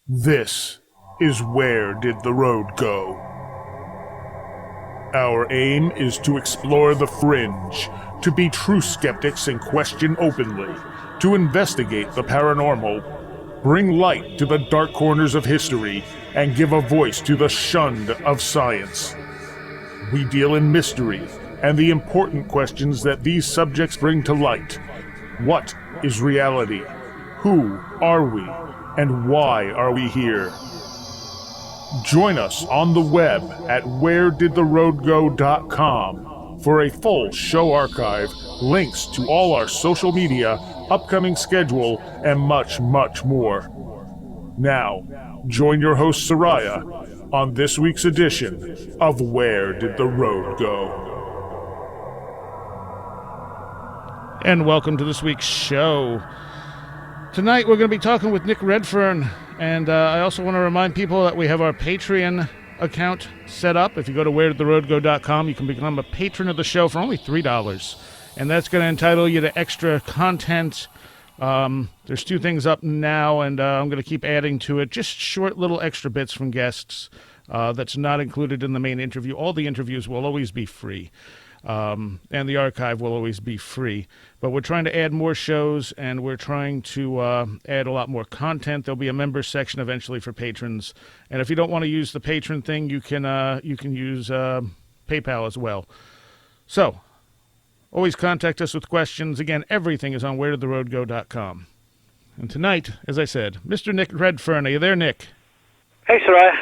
This is Where Did the Road Go? Our aim is to explore the fringe, to be true skeptics and question openly, to investigate the paranormal, bring light to the dark corners of history, and give a voice to the shunned of science. We deal in mystery and the important questions that these subjects bring to light. What is reality? Who are we? And why are we here? Join us on the web at wheredidtheroadgo.com for a full show archive, links to all our social media, upcoming schedule, and much, much more. Now, join your host Soraya on this week's edition of Where Did the Road Go? And welcome to this week's show. Tonight we're going to be talking with Nick Redfern, and I also want to remind people that we have our Patreon account set up. If you go to wheredidtheroadgo.com, you can become a patron of the show for only $3, and that's going to entitle you to extra content. There's two things up now, and I'm going to keep adding to it, just short little extra bits from guests that's not included in the main interview. All the interviews will always be free. And the archive will always be free. But we're trying to add more shows, and we're trying to add a lot more content. There'll be a member section eventually for patrons. And if you don't want to use the patron thing, you can use PayPal as well. So, always contact us with questions. Again, everything is on wheredidtheroadgo.com. And tonight, as I said, Mr. Nick Redfern. Are you there, Nick? Hey, Soraya.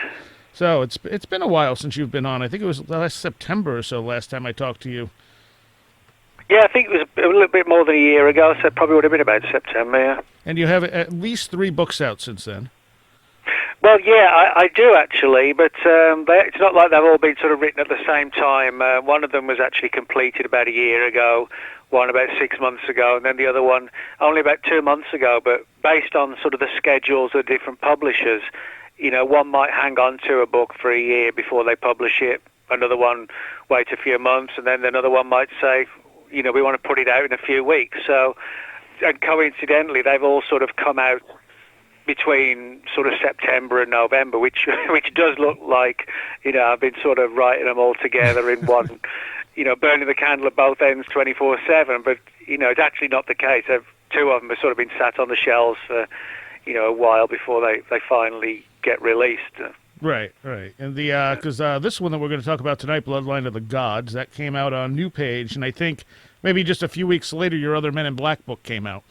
So it's been a while since you've been on. I think it was last September or so last time I talked to you. Yeah, I think it was a little bit more than a year ago, so it probably would have been about September, yeah. And you have at least 3 books out since then. Well, yeah, I do actually, but it's not like they've all been sort of written at the same time. One of them was actually completed about a year ago, one about 6 months ago, and then the other one only about 2 months ago, but based on sort of the schedules of different publishers. You know, one might hang on to a book for a year before they publish it. Another one wait a few months, and then another one might say, you know, we want to put it out in a few weeks. So, and coincidentally, they've all sort of come out between sort of September and November, which does look like, you know, I've been sort of writing them all together in one, you know, burning the candle at both ends 24/7. But, you know, it's actually not the case. 2 of them have sort of been sat on the shelves for, you know, a while before they finally get released. Right. And because this one that we're going to talk about tonight, Bloodline of the Gods, that came out on New Page, and I think maybe just a few weeks later, your other Men in Black book came out.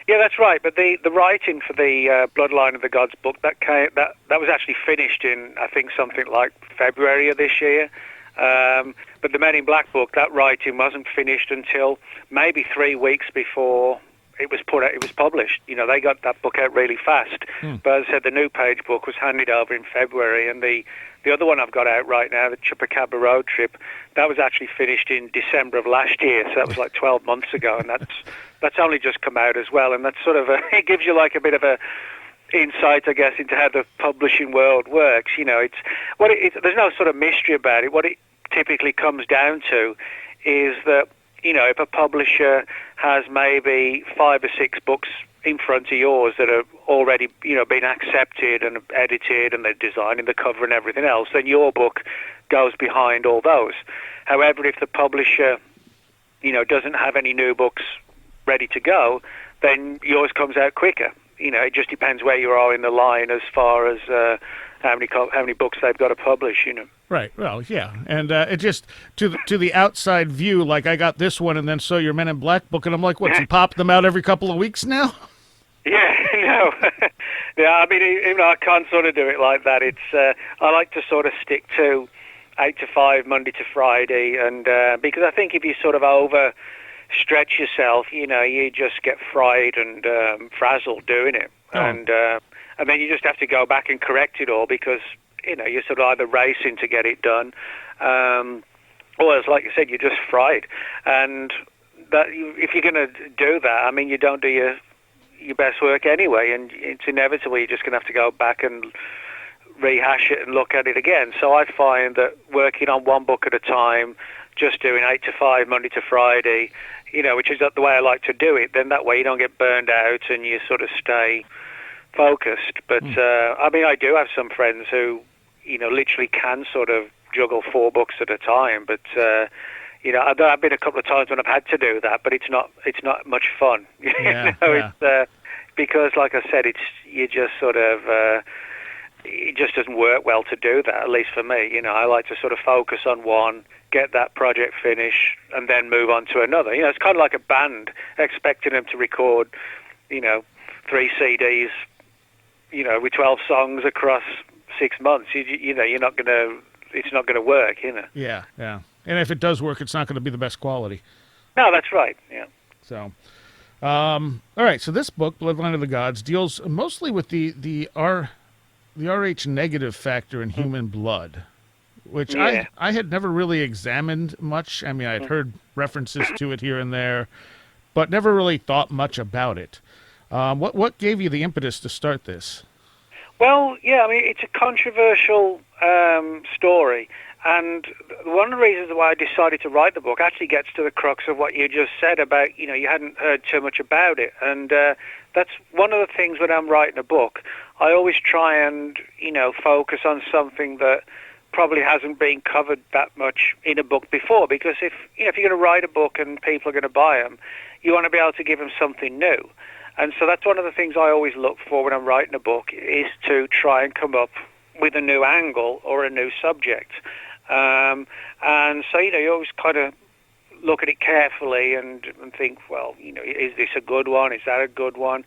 Yeah, that's right. But the writing for the Bloodline of the Gods book that was actually finished in, I think, something like February of this year. But the Men in Black book, that writing wasn't finished until maybe 3 weeks before it was published. You know, they got that book out really fast. But as I said, the New Page book was handed over in February, and the other one I've got out right now, the Chupacabra Road Trip, that was actually finished in December of last year. So that was like 12 months ago, and that's only just come out as well. And that's sort of it gives you like a bit of a insight, I guess, into how the publishing world works. You know, there's no sort of mystery about it. What it typically comes down to is that, you know, if a publisher has maybe 5 or 6 books in front of yours that are already, you know, been accepted and edited and they're designing the cover and everything else, then your book goes behind all those. However, if the publisher, you know, doesn't have any new books ready to go, then yours comes out quicker. You know, it just depends where you are in the line as far as how many books they've got to publish, you know. Right. Well, yeah, and it just to the outside view, like I got this one, and then so your Men in Black book, and I'm like, what's he popped them out every couple of weeks now? Yeah, no, yeah. I mean, even though I can't sort of do it like that, it's I like to sort of stick to 8 to 5, Monday to Friday, and because I think if you sort of overstretch yourself, you know, you just get fried and frazzled doing it, and then you just have to go back and correct it all because, you know, you're sort of either racing to get it done, or as like you said, you're just fried. And that if you're going to do that, I mean, you don't do your best work anyway, and it's inevitable you're just going to have to go back and rehash it and look at it again. So I find that working on one book at a time, just doing 8 to 5, Monday to Friday, you know, which is the way I like to do it, then that way you don't get burned out and you sort of stay focused. But I mean, I do have some friends who, literally can sort of juggle 4 books at a time. But I've been a couple of times when I've had to do that, but it's not much fun. It's because, like I said, you just sort of. It just doesn't work well to do that, at least for me. I like to sort of focus on one, get that project finished, and then move on to another. It's kind of like a band, expecting them to record, 3 CDs, with 12 songs across 6 months. You're not going to, it's not going to work, Yeah. And if it does work, it's not going to be the best quality. No, that's right, yeah. So, all right, so this book, Bloodline of the Gods, deals mostly with the Rh negative factor in human blood, which I had never really examined much. I mean, I had heard references to it here and there, but never really thought much about it. What gave you the impetus to start this? Well, yeah, I mean, it's a controversial story, and one of the reasons why I decided to write the book actually gets to the crux of what you just said about, you hadn't heard too much about it, and that's one of the things when I'm writing a book. I always try and, focus on something that probably hasn't been covered that much in a book before, because if you're going to write a book and people are going to buy them, you want to be able to give them something new. And so that's one of the things I always look for when I'm writing a book, is to try and come up with a new angle or a new subject. And so, you always kind of look at it carefully and think, well, is this a good one? Is that a good one?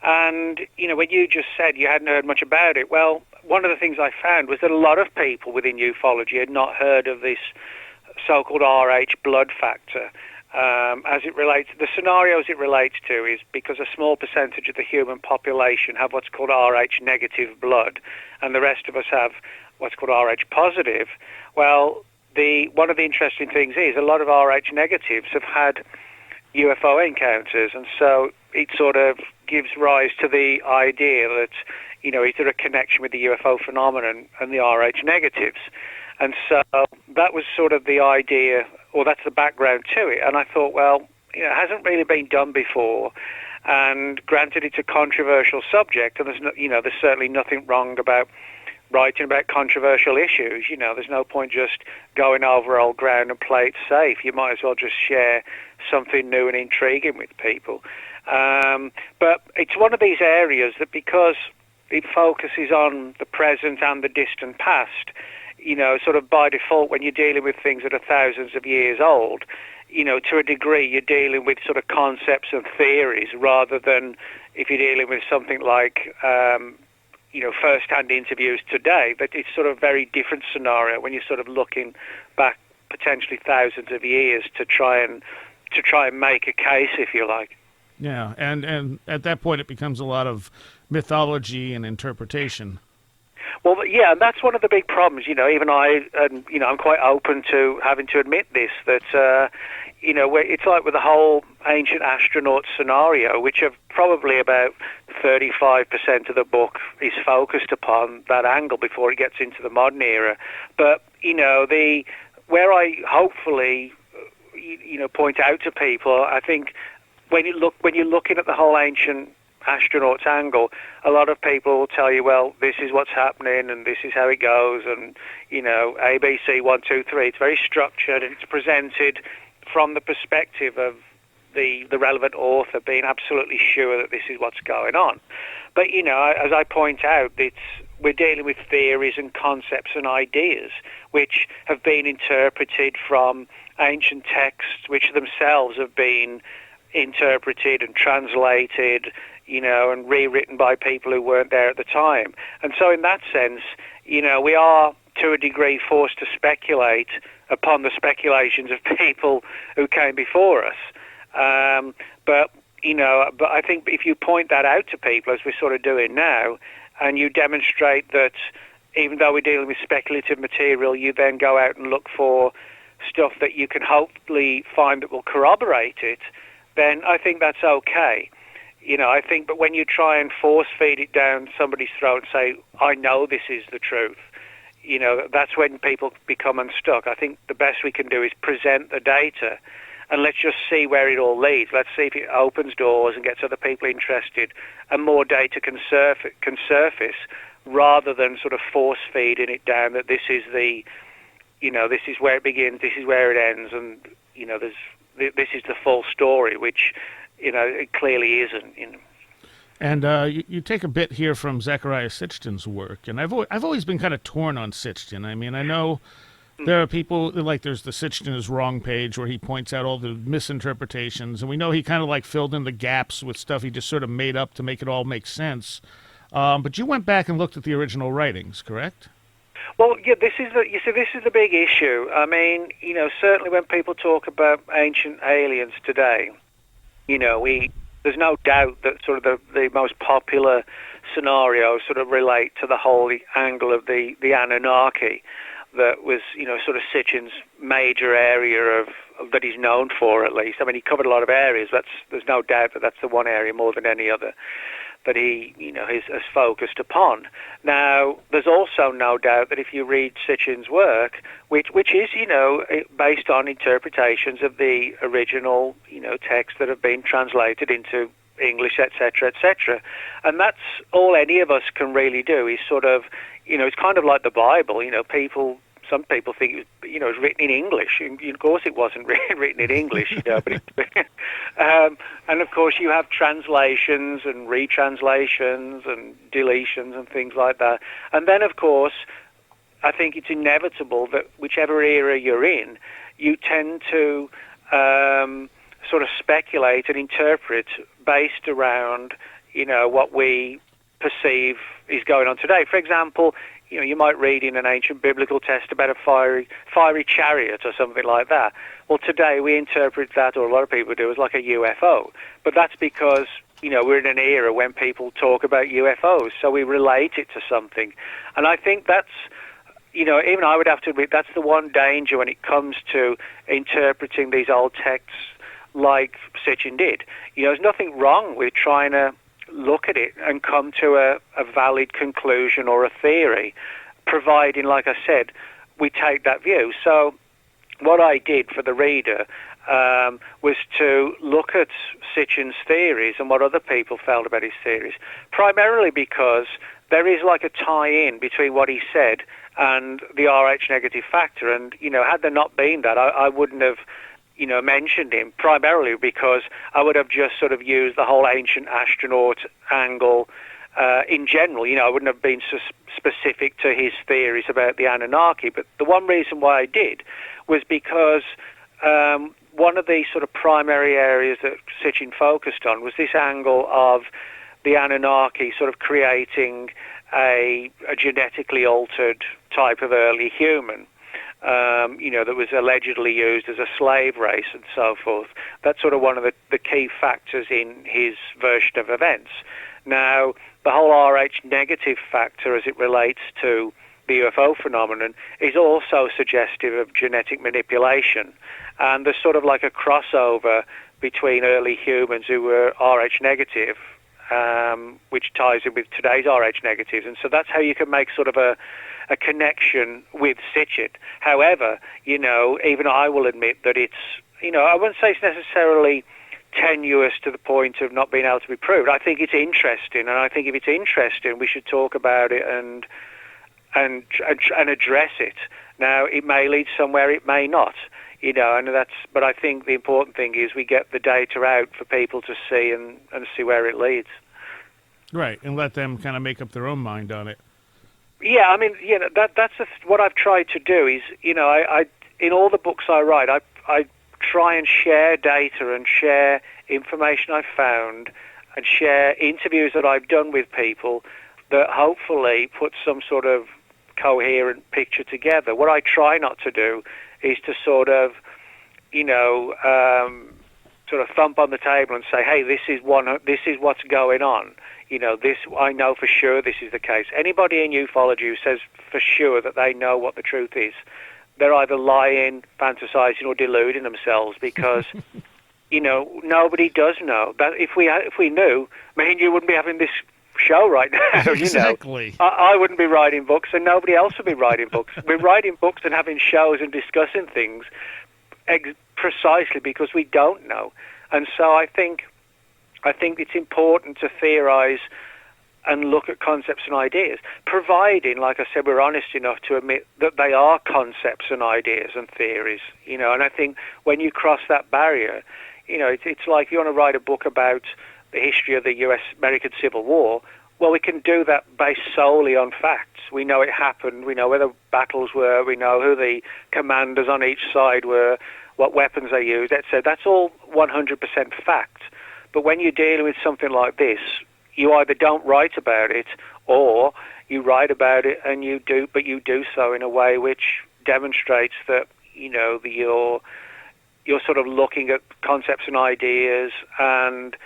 And, when you just said you hadn't heard much about it, well, one of the things I found was that a lot of people within ufology had not heard of this so-called Rh blood factor. As it relates, the scenarios it relates to is because a small percentage of the human population have what's called Rh negative blood, and the rest of us have what's called Rh positive. Well, one of the interesting things is a lot of Rh negatives have had UFO encounters, and so it sort of gives rise to the idea that, is there a connection with the UFO phenomenon and the Rh negatives? And so that was sort of the idea, or that's the background to it. And I thought, well, it hasn't really been done before. And granted, it's a controversial subject, and there's certainly nothing wrong about writing about controversial issues. There's no point just going over old ground and play it safe. You might as well just share something new and intriguing with people. But it's one of these areas that, because it focuses on the present and the distant past, sort of by default, when you're dealing with things that are thousands of years old, to a degree, you're dealing with sort of concepts and theories, rather than if you're dealing with something like, first-hand interviews today. But it's sort of a very different scenario when you're sort of looking back potentially thousands of years to try and make a case, if you like. Yeah, and at that point, it becomes a lot of mythology and interpretation. Well, yeah, and that's one of the big problems. Even I'm quite open to having to admit this, that, where it's like with the whole ancient astronaut scenario, which of probably about 35% of the book is focused upon that angle before it gets into the modern era. But, where I hopefully, point out to people, I think when you're looking at the whole ancient astronauts angle, a lot of people will tell you, well, this is what's happening and this is how it goes, and ABC 1, 2, 3. It's very structured, and it's presented from the perspective of the relevant author being absolutely sure that this is what's going on. But as I point out, we're dealing with theories and concepts and ideas which have been interpreted from ancient texts, which themselves have been interpreted and translated, and rewritten by people who weren't there at the time. And so in that sense, we are to a degree forced to speculate upon the speculations of people who came before us. But I think if you point that out to people, as we're sort of doing now, and you demonstrate that even though we're dealing with speculative material, you then go out and look for stuff that you can hopefully find that will corroborate it, then I think that's okay. I think, but when you try and force feed it down somebody's throat and say, I know this is the truth, that's when people become unstuck. I think the best we can do is present the data and let's just see where it all leads. Let's see if it opens doors and gets other people interested, and more data can surface, rather than sort of force feeding it down that this is the, this is where it begins, this is where it ends, and this is the full story, which it clearly isn't. And you take a bit here from Zecharia Sitchin's work, and I've always been kind of torn on Sitchin. I mean, I know there are people, like there's the Sitchin is Wrong page where he points out all the misinterpretations, and we know he kind of like filled in the gaps with stuff he just sort of made up to make it all make sense. But you went back and looked at the original writings, correct? Well, yeah, this is the big issue. I mean, certainly when people talk about ancient aliens today, there's no doubt that sort of the most popular scenarios sort of relate to the whole angle of the Anunnaki that was, sort of Sitchin's major area of that he's known for, at least. I mean, he covered a lot of areas. There's no doubt that that's the one area more than any other that he, has focused upon. Now, there's also no doubt that if you read Sitchin's work, which is, based on interpretations of the original, texts that have been translated into English, etc., etc., and that's all any of us can really do is sort of, it's kind of like the Bible. Some people think it was written in English. Of course, it wasn't written in English, but and of course, you have translations and retranslations and deletions and things like that. And then, of course, I think it's inevitable that whichever era you're in, you tend to sort of speculate and interpret based around, what we perceive is going on today. For example, you might read in an ancient biblical text about a fiery chariot or something like that. Well, today we interpret that, or a lot of people do, as like a UFO. But that's because, we're in an era when people talk about UFOs, so we relate it to something. And I think that's, even I would have to admit, that's the one danger when it comes to interpreting these old texts like Sitchin did. There's nothing wrong with trying to look at it and come to a valid conclusion or a theory, providing, like I said, we take that view. So what I did for the reader was to look at Sitchin's theories and what other people felt about his theories, primarily because there is like a tie-in between what he said and the Rh negative factor. And, had there not been that, I wouldn't have mentioned him, primarily because I would have just sort of used the whole ancient astronaut angle in general. I wouldn't have been so specific to his theories about the Anunnaki. But the one reason why I did was because one of the sort of primary areas that Sitchin focused on was this angle of the Anunnaki sort of creating a genetically altered type of early human. That was allegedly used as a slave race and so forth. That's sort of one of the key factors in his version of events. Now, the whole Rh negative factor as it relates to the UFO phenomenon is also suggestive of genetic manipulation. And there's sort of like a crossover between early humans who were Rh negative, which ties in with today's Rh negatives. And so that's how you can make sort of a connection with Sitchin. However, even I will admit that it's, I wouldn't say it's necessarily tenuous to the point of not being able to be proved. I think it's interesting, and I think if it's interesting, we should talk about it and address it. Now, it may lead somewhere, it may not, but I think the important thing is we get the data out for people to see and see where it leads. Right, and let them kind of make up their own mind on it. Yeah, I mean, that's what I've tried to do is, I in all the books I write, I try and share data and share information I've found and share interviews that I've done with people that hopefully put some sort of coherent picture together. What I try not to do is to sort of thump on the table and say, hey, this is what's going on. This, I know for sure this is the case. Anybody in ufology who says for sure that they know what the truth is, they're either lying, fantasizing, or deluding themselves, because, nobody does know. That if we knew, you wouldn't be having this show right now. Exactly. I wouldn't be writing books, and nobody else would be writing books. We're writing books and having shows and discussing things precisely because we don't know. And so I think it's important to theorize and look at concepts and ideas, providing, like I said, we're honest enough to admit that they are concepts and ideas and theories, and I think when you cross that barrier, it's like if you want to write a book about the history of the US-American Civil War, well, we can do that based solely on facts. We know it happened, we know where the battles were, we know who the commanders on each side were, what weapons they used, etc. That's all 100% fact. But when you're dealing with something like this, you either don't write about it, or you write about it and you do so in a way which demonstrates that you're sort of looking at concepts and ideas and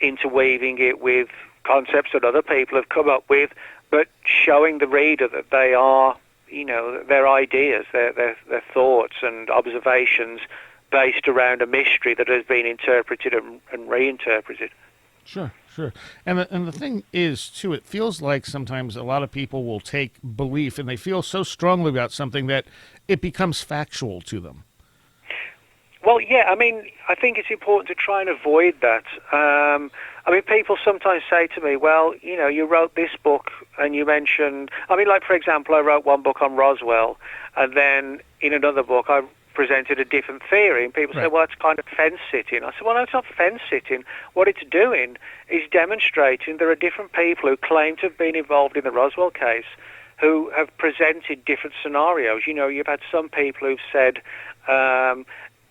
interweaving it with concepts that other people have come up with, but showing the reader that they are, their ideas, their thoughts and observations based around a mystery that has been interpreted and reinterpreted. Sure. And the thing is, too, it feels like sometimes a lot of people will take belief and they feel so strongly about something that it becomes factual to them. Well, yeah, I think it's important to try and avoid that. People sometimes say to me, well, you wrote this book and you mentioned, like, for example, I wrote one book on Roswell, and then in another book I presented a different theory, and people say, well, it's kind of fence-sitting. I said, well, no, it's not fence-sitting. What it's doing is demonstrating there are different people who claim to have been involved in the Roswell case who have presented different scenarios. You've had some people who've said, a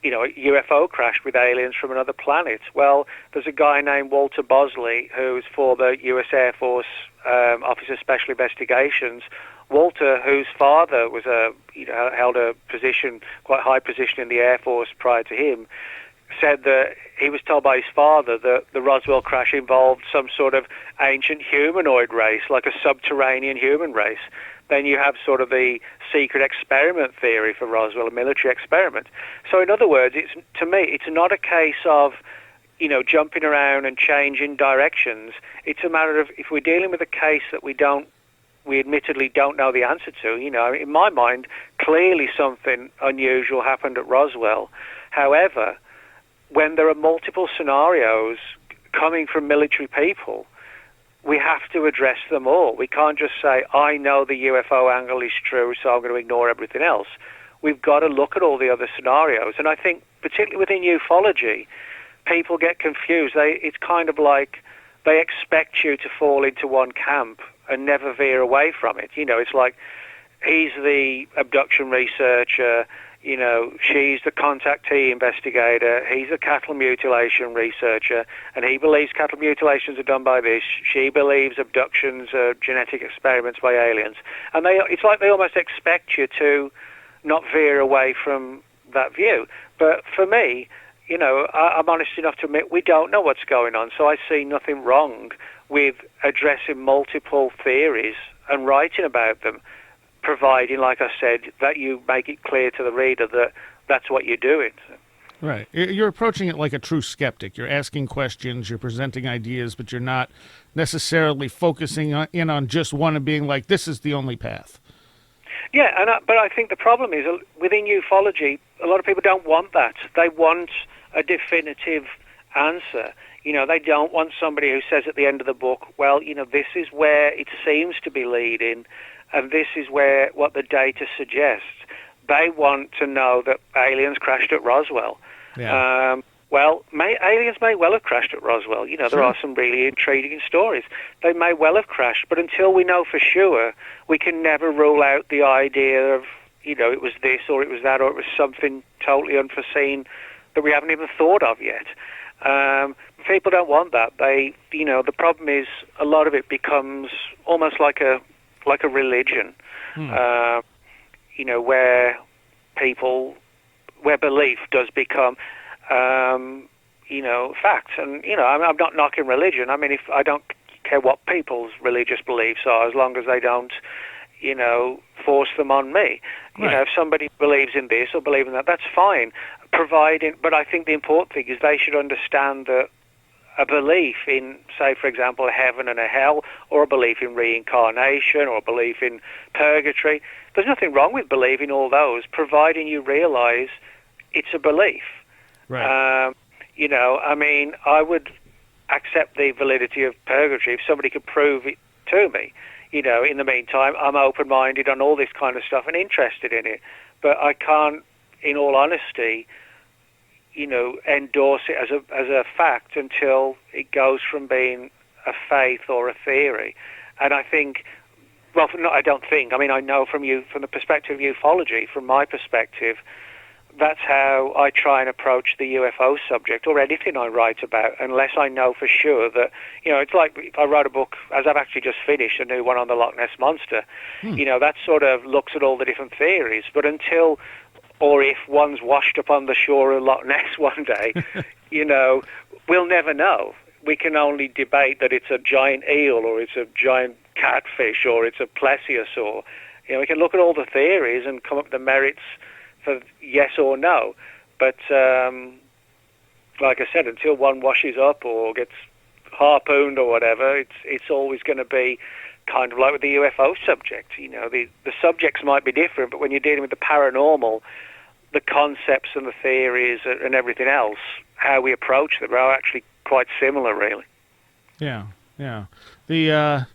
UFO crashed with aliens from another planet. Well, there's a guy named Walter Bosley, who's former U.S. Air Force Officer of Special Investigations. Walter, whose father was held a position, quite high position in the Air Force prior to him, said that he was told by his father that the Roswell crash involved some sort of ancient humanoid race, like a subterranean human race. Then you have sort of the secret experiment theory for Roswell, a military experiment. So in other words, to me, it's not a case of, jumping around and changing directions. It's a matter of, if we're dealing with a case that we admittedly don't know the answer to, in my mind, clearly something unusual happened at Roswell. However, when there are multiple scenarios coming from military people, we have to address them all. We can't just say, I know the UFO angle is true, so I'm going to ignore everything else. We've got to look at all the other scenarios. And I think, particularly within ufology, people get confused. It's kind of like they expect you to fall into one camp and never veer away from it. It's like, he's the abduction researcher, she's the contactee investigator, he's a cattle mutilation researcher, and he believes cattle mutilations are done by this, she believes abductions are genetic experiments by aliens. And it's like they almost expect you to not veer away from that view. But for me, I'm honest enough to admit we don't know what's going on, so I see nothing wrong with addressing multiple theories and writing about them, providing, like I said, that you make it clear to the reader that that's what you're doing. Right. You're approaching it like a true skeptic. You're asking questions, you're presenting ideas, but you're not necessarily focusing in on just one and being like, this is the only path. Yeah, but I think the problem is, within ufology, a lot of people don't want that. They want a definitive answer. They don't want somebody who says at the end of the book, well, this is where it seems to be leading, and this is what the data suggests. They want to know that aliens crashed at Roswell. Yeah. Aliens may well have crashed at Roswell. Sure. There are some really intriguing stories. They may well have crashed, but until we know for sure, we can never rule out the idea of, it was this or it was that or it was something totally unforeseen that we haven't even thought of yet. People don't want that. The problem is a lot of it becomes almost like a religion, where belief does become, fact. And, I'm not knocking religion. If I don't care what people's religious beliefs are, as long as they don't, force them on me. Right. If somebody believes in this or believes in that, that's fine. But I think the important thing is they should understand that a belief in, say, for example, a heaven and a hell, or a belief in reincarnation, or a belief in purgatory, there's nothing wrong with believing all those, providing you realize it's a belief. Right. I mean, I would accept the validity of purgatory if somebody could prove it to me. In the meantime, I'm open-minded on all this kind of stuff and interested in it. But I can't, in all honesty, endorse it as a fact until it goes from being a faith or a theory. And I think, I don't think. I mean, I know from the perspective of ufology, from my perspective, that's how I try and approach the UFO subject or anything I write about, unless I know for sure that, it's like if I wrote a book, as I've actually just finished, a new one on the Loch Ness Monster, that sort of looks at all the different theories. But until, or if one's washed up on the shore of Loch Ness one day, we'll never know. We can only debate that it's a giant eel or it's a giant catfish or it's a plesiosaur. We can look at all the theories and come up with the merits for yes or no. But like I said, until one washes up or gets harpooned or whatever, it's always going to be kind of like with the UFO subject. The subjects might be different, but when you're dealing with the paranormal, the concepts and the theories and everything else, how we approach them are actually quite similar, really. Yeah. The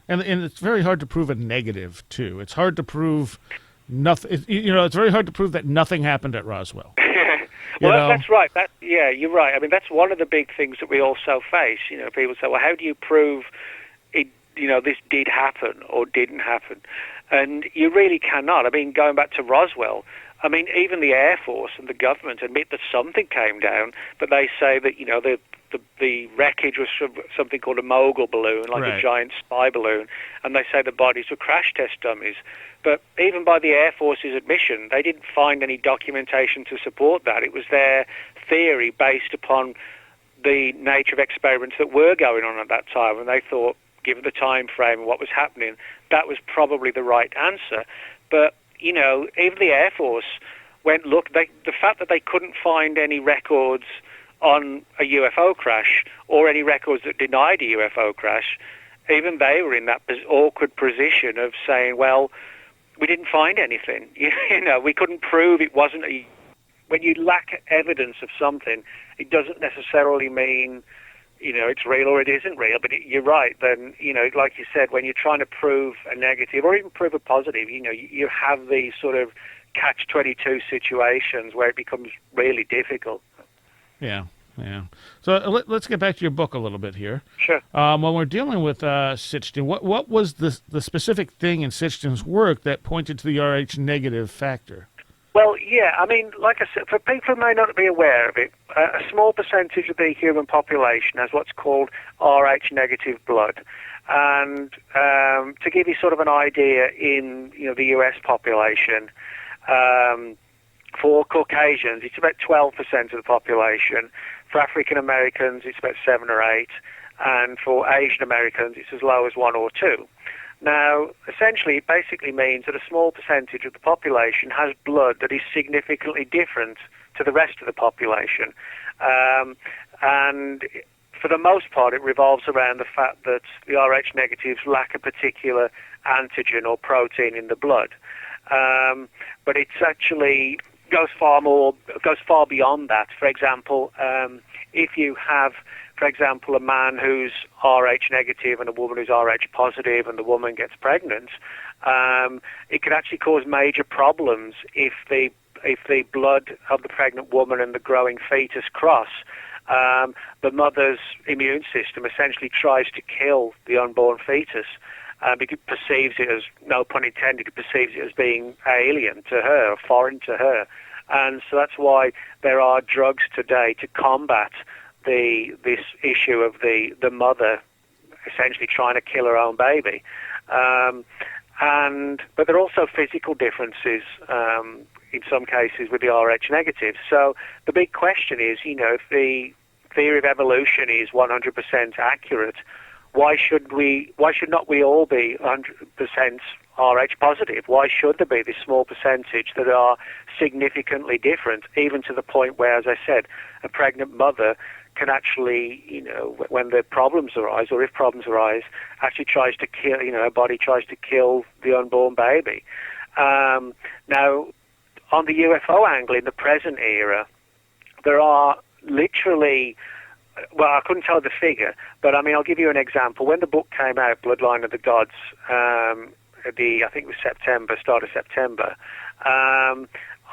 and it's very hard to prove a negative too. It's hard to prove nothing. It's very hard to prove that nothing happened at Roswell. That's right. You're right. I mean, that's one of the big things that we also face. People say, well, how do you prove it? This did happen or didn't happen, and you really cannot. I mean, going back to Roswell. I mean, even the Air Force and the government admit that something came down, but they say that, the wreckage was from something called a mogul balloon, like a giant spy balloon, and they say the bodies were crash test dummies. But even by the Air Force's admission, they didn't find any documentation to support that. It was their theory based upon the nature of experiments that were going on at that time, and they thought, given the time frame and what was happening, that was probably the right answer. But even the Air Force went, the fact that they couldn't find any records on a UFO crash or any records that denied a UFO crash, even they were in that awkward position of saying, well, we didn't find anything. We couldn't prove it wasn't when you lack evidence of something, it doesn't necessarily mean, it's real or it isn't real. But you're right. Then, like you said, when you're trying to prove a negative or even prove a positive, you have these sort of catch-22 situations where it becomes really difficult. Yeah. So let's get back to your book a little bit here. Sure. When we're dealing with Sitchin, what was the specific thing in Sitchin's work that pointed to the Rh negative factor? Well, yeah, I mean, like I said, for people who may not be aware of it, a small percentage of the human population has what's called Rh negative blood. And to give you sort of an idea, in the US population, for Caucasians, it's about 12% of the population. For African Americans, it's about 7 or 8. And for Asian Americans, it's as low as 1 or 2. Now, essentially, it basically means that a small percentage of the population has blood that is significantly different to the rest of the population. And for the most part, it revolves around the fact that the Rh negatives lack a particular antigen or protein in the blood. But it's actually goes far beyond that. For example, if you have, for example, a man who's Rh negative and a woman who's Rh positive, and the woman gets pregnant, it can actually cause major problems if the blood of the pregnant woman and the growing fetus cross. The mother's immune system essentially tries to kill the unborn fetus because it perceives it as, no pun intended, it perceives it as being alien to her, foreign to her. And so that's why there are drugs today to combat this issue of the mother essentially trying to kill her own baby. But there are also physical differences in some cases with the Rh negatives. So the big question is, if the theory of evolution is 100% accurate, why should not we all be 100% Rh positive? Why should there be this small percentage that are significantly different, even to the point where, as I said, a pregnant mother can actually, when the problems arise, or if problems arise, actually tries to kill, her body tries to kill the unborn baby. Now, on the UFO angle in the present era, there are literally, well, I couldn't tell the figure, but I mean, I'll give you an example. When the book came out, Bloodline of the Gods, I think it was September, start of September,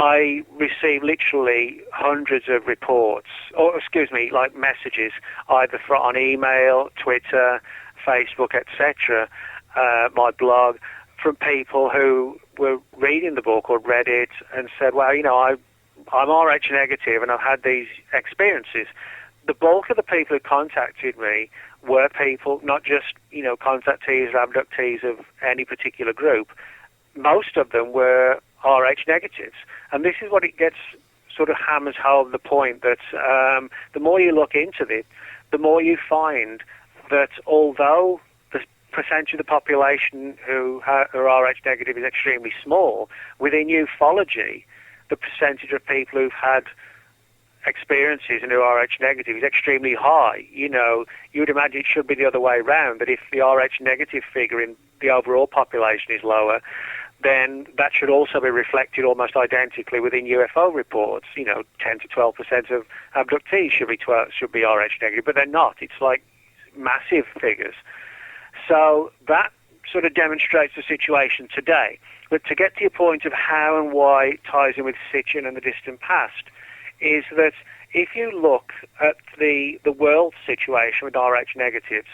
I received literally hundreds of reports, or excuse me, like messages, either on email, Twitter, Facebook, etc., my blog, from people who were reading the book or read it and said, well, you know, I'm Rh negative and I've had these experiences. The bulk of the people who contacted me were people, not just, you know, contactees or abductees of any particular group. Most of them were Rh negatives. And this is what it gets, sort of hammers home the point that the more you look into it, the more you find that although the percentage of the population who are Rh negative is extremely small, within ufology, the percentage of people who've had experiences and who are Rh negative is extremely high. You know, you would imagine it should be the other way around, that if the Rh negative figure in the overall population is lower, then that should also be reflected almost identically within UFO reports. You know, 10 to 12% of abductees should be Rh negative, but they're not. It's like massive figures. So that sort of demonstrates the situation today. But to get to your point of how and why it ties in with Sitchin and the distant past, is that if you look at the world situation with Rh negatives,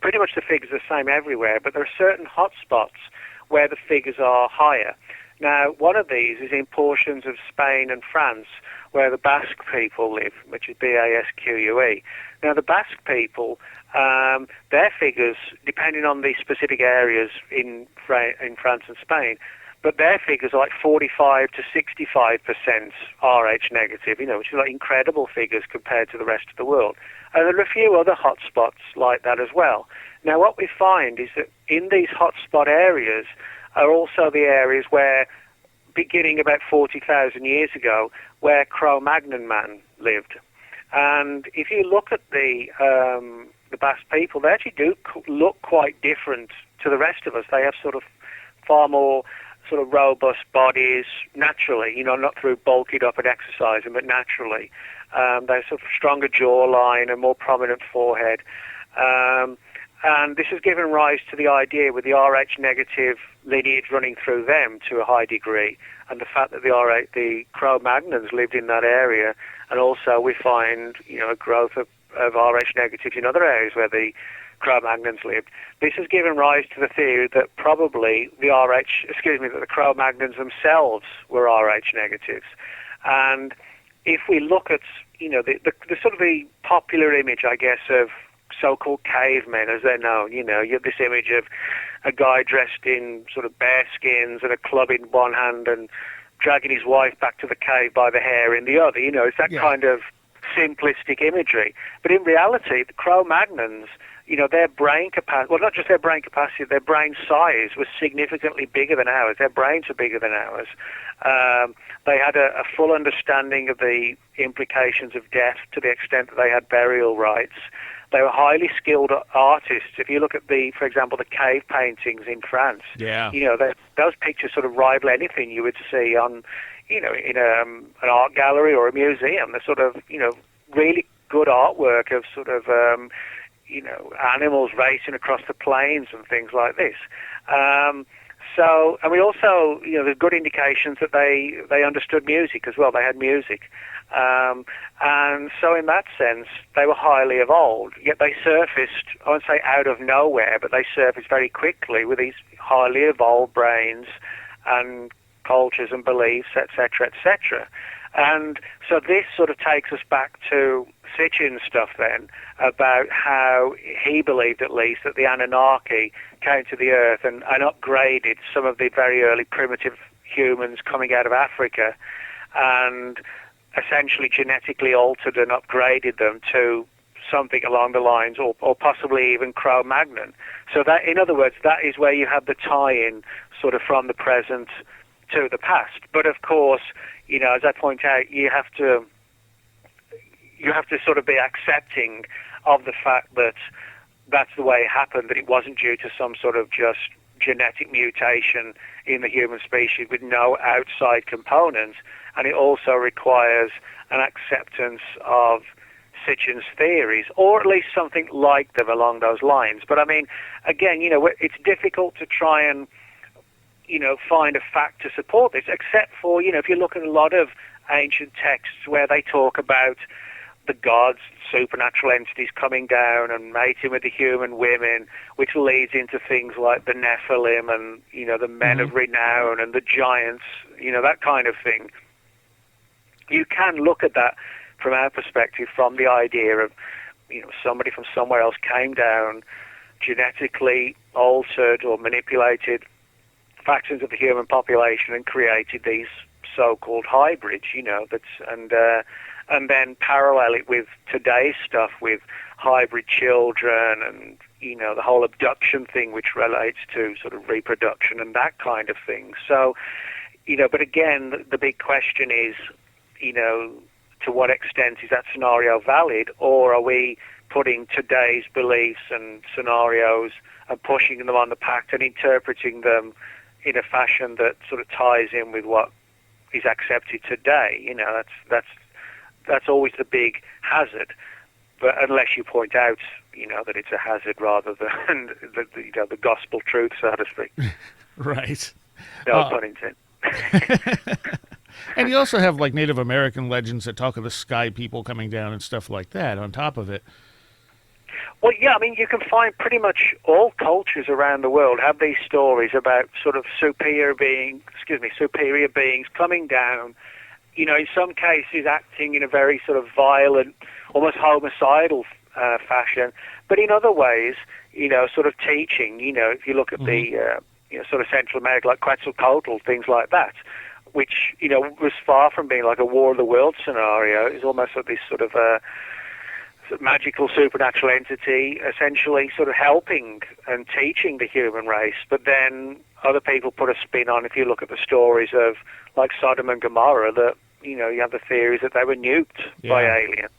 pretty much the figures are the same everywhere, but there are certain hotspots where the figures are higher. Now, one of these is in portions of Spain and France where the Basque people live, which is Basque. Now, the Basque people, their figures, depending on the specific areas in France and Spain, but their figures are like 45 to 65% Rh negative, you know, which is like incredible figures compared to the rest of the world. And there are a few other hotspots like that as well. Now, what we find is that in these hotspot areas are also the areas where, beginning about 40,000 years ago, where Cro-Magnon man lived. And if you look at the Basque people, they actually do look quite different to the rest of us. They have sort of far more sort of robust bodies naturally, you know, not through bulking up and exercising, but naturally. They have sort of stronger jawline and more prominent forehead. And this has given rise to the idea with the Rh negative lineage running through them to a high degree, and the fact that the Cro-Magnons lived in that area, and also we find, you know, a growth of Rh negatives in other areas where the Cro-Magnons lived. This has given rise to the theory that probably that the Cro-Magnons themselves were Rh negatives. And if we look at, you know, the sort of the popular image, I guess, of so-called cavemen, as they're known, you know, you have this image of a guy dressed in sort of bear skins and a club in one hand and dragging his wife back to the cave by the hair in the other. You know, it's that kind of simplistic imagery. But in reality, the Cro-Magnons, you know, their brain capacity, well, not just their brain capacity, their brain size was significantly bigger than ours. Their brains are bigger than ours. They had a full understanding of the implications of death to the extent that they had burial rites. They were highly skilled artists. If you look at for example, the cave paintings in France, you know, those pictures sort of rival anything you would see on, you know, in an art gallery or a museum. They're sort of, you know, really good artwork of sort of, you know, animals racing across the plains and things like this. So, and we also, you know, there's good indications that they understood music as well. They had music. And so in that sense, they were highly evolved, yet they surfaced, I won't say out of nowhere, but they surfaced very quickly with these highly evolved brains and cultures and beliefs, etc., etc. And so this sort of takes us back to Sitchin's stuff then, about how he believed, at least, that the Anunnaki came to the earth and upgraded some of the very early primitive humans coming out of Africa, and essentially genetically altered and upgraded them to something along the lines, or possibly even Cro-Magnon. So that, in other words, that is where you have the tie-in sort of from the present to the past. But of course, you know, as I point out, you have to sort of be accepting of the fact that that's the way it happened, that it wasn't due to some sort of just genetic mutation in the human species with no outside components, and it also requires an acceptance of Sitchin's theories, or at least something like them along those lines. But I mean, again, it's difficult to try and, find a fact to support this, except for, if you look at a lot of ancient texts where they talk about the gods, supernatural entities coming down and mating with the human women, which leads into things like the Nephilim and, the men of renown and the giants, that kind of thing. You can look at that from our perspective, from the idea of, somebody from somewhere else came down, genetically altered or manipulated factions of the human population and created these so-called hybrids, and then parallel it with today's stuff with hybrid children and, the whole abduction thing, which relates to sort of reproduction and that kind of thing. So, but again, the big question is, to what extent is that scenario valid, or are we putting today's beliefs and scenarios and pushing them on the pact and interpreting them in a fashion that sort of ties in with what is accepted today? That's always the big hazard. But unless you point out, that it's a hazard rather than the gospel truth, so to speak. Right. No pun intended. And you also have like Native American legends that talk of the sky people coming down and stuff like that on top of it. Well, yeah, I mean, you can find pretty much all cultures around the world have these stories about sort of superior beings coming down, in some cases acting in a very sort of violent, almost homicidal fashion, but in other ways, sort of teaching, if you look at the, sort of Central America, like Quetzalcoatl, things like that, which, was far from being like a War of the Worlds scenario. It was almost like this sort of magical supernatural entity essentially sort of helping and teaching the human race. But then other people put a spin on, if you look at the stories of like Sodom and Gomorrah, that, you have the theories that they were nuked by aliens,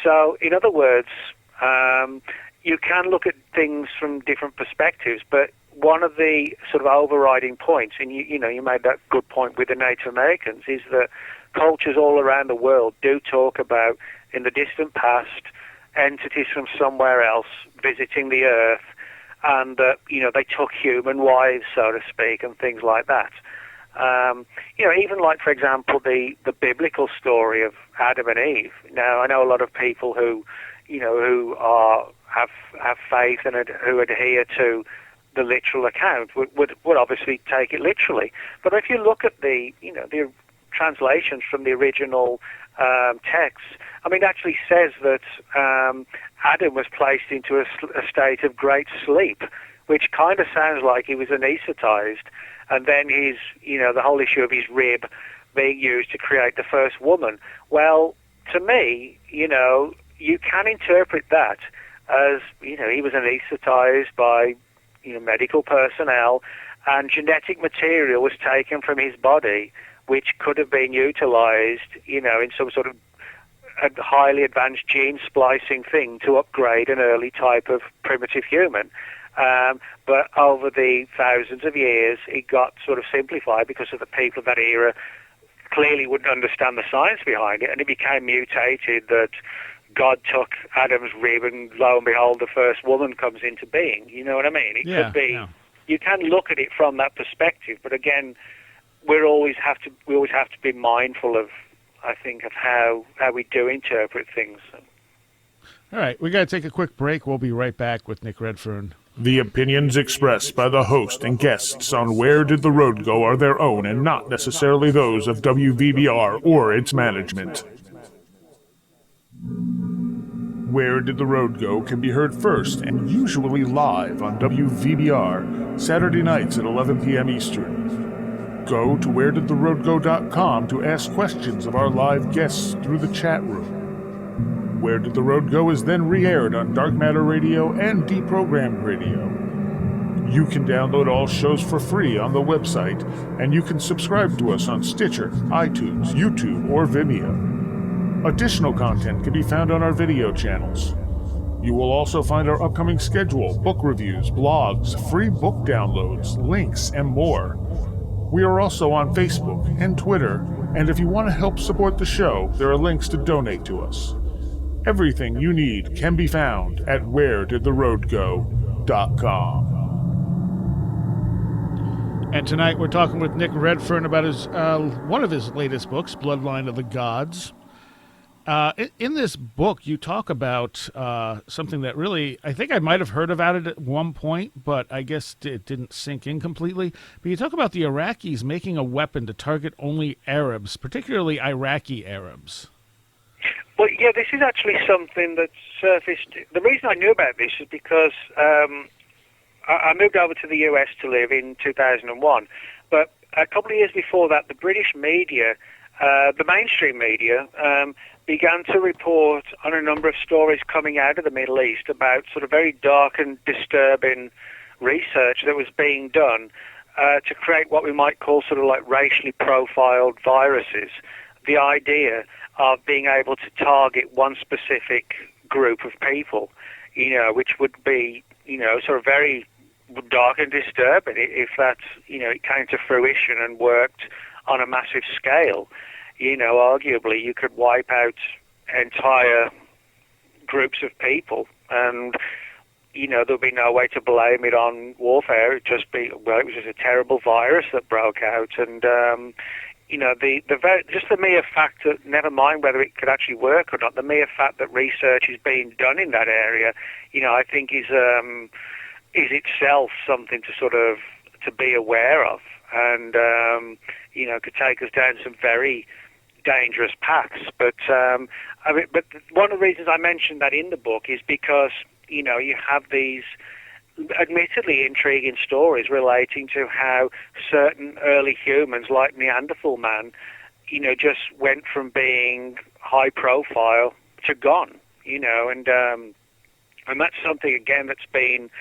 So, in other words, you can look at things from different perspectives, but one of the sort of overriding points, and you made that good point with the Native Americans, is that cultures all around the world do talk about, in the distant past, entities from somewhere else visiting the earth, and that, they took human wives, so to speak, and things like that. Even like, for example, the biblical story of Adam and Eve. Now, I know a lot of people who have faith and who adhere to the literal account would obviously take it literally. But if you look at the translations from the original texts, I mean, it actually says that Adam was placed into a state of great sleep, which kind of sounds like he was anesthetized, and then the whole issue of his rib being used to create the first woman. Well, to me, you can interpret that as, he was anesthetized by, medical personnel, and genetic material was taken from his body, which could have been utilized, in some sort of a highly advanced gene splicing thing to upgrade an early type of primitive human. But over the thousands of years, it got sort of simplified because of the people of that era clearly wouldn't understand the science behind it, and it became mutated that God took Adam's rib, and lo and behold, the first woman comes into being. You know what I mean? It could be. Yeah. You can look at it from that perspective, but again, we always have to be mindful of, I think, of how we do interpret things. All right, we got to take a quick break. We'll be right back with Nick Redfern. The opinions expressed by the host and guests on Where Did the Road Go are their own and not necessarily those of WVBR or its management. Where Did the Road Go can be heard first and usually live on WVBR Saturday nights at 11 p.m. Eastern. Go to wheredidtheroadgo.com to ask questions of our live guests through the chat room. Where Did the Road Go is then re-aired on Dark Matter Radio and Deprogrammed Radio. You can download all shows for free on the website, and you can subscribe to us on Stitcher, iTunes, YouTube, or Vimeo. Additional content can be found on our video channels. You will also find our upcoming schedule, book reviews, blogs, free book downloads, links, and more. We are also on Facebook and Twitter, and if you want to help support the show, there are links to donate to us. Everything you need can be found at wheredidtheroadgo.com. And tonight we're talking with Nick Redfern about his one of his latest books, Bloodline of the Gods. In this book, you talk about something that really, I think I might have heard about it at one point, but I guess it didn't sink in completely. But you talk about the Iraqis making a weapon to target only Arabs, particularly Iraqi Arabs. Well, yeah, this is actually something that surfaced. The reason I knew about this is because I moved over to the US to live in 2001. But a couple of years before that, the British media, the mainstream media, began to report on a number of stories coming out of the Middle East about sort of very dark and disturbing research that was being done to create what we might call sort of like racially profiled viruses. The idea of being able to target one specific group of people, which would be, sort of very dark and disturbing if that, it came to fruition and worked on a massive scale. Arguably you could wipe out entire groups of people and, there'll be no way to blame it on warfare. It'd just be, well, it was just a terrible virus that broke out. And, just the mere fact that, never mind whether it could actually work or not, the mere fact that research is being done in that area, I think is itself something to sort of to be aware of, and could take us down some very dangerous paths. But but one of the reasons I mentioned that in the book is because you have these admittedly intriguing stories relating to how certain early humans, like Neanderthal man, just went from being high profile to gone. And that's something again that's been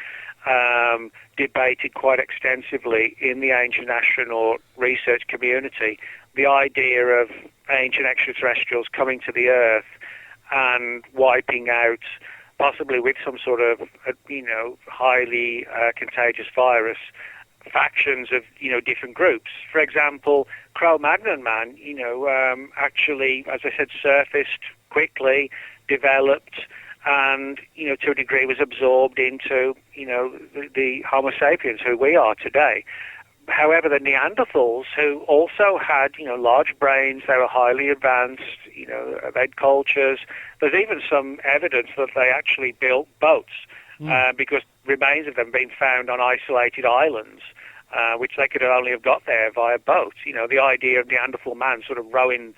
debated quite extensively in the ancient astronaut research community. The idea of ancient extraterrestrials coming to the Earth and wiping out, possibly with some sort of, highly contagious virus, factions of, different groups. For example, Cro-Magnon man, actually, as I said, surfaced quickly, developed, and, to a degree was absorbed into, the Homo sapiens, who we are today. However, the Neanderthals, who also had, large brains, they were highly advanced, they'd cultures. There's even some evidence that they actually built boats because remains of them being found on isolated islands, which they could only have got there via boat. The idea of Neanderthal man sort of rowing,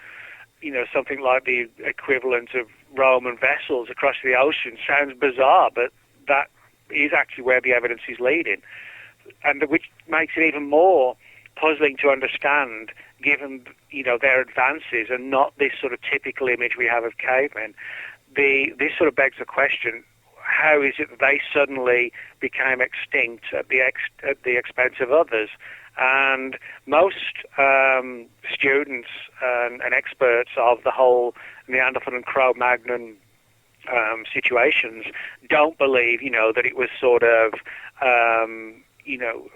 something like the equivalent of Roman vessels across the ocean sounds bizarre, but that is actually where the evidence is leading. And which makes it even more puzzling to understand, given their advances and not this sort of typical image we have of cavemen. This sort of begs the question: how is it that they suddenly became extinct at the expense of others? And most students and experts of the whole Neanderthal and Cro-Magnon situations don't believe, that it was sort of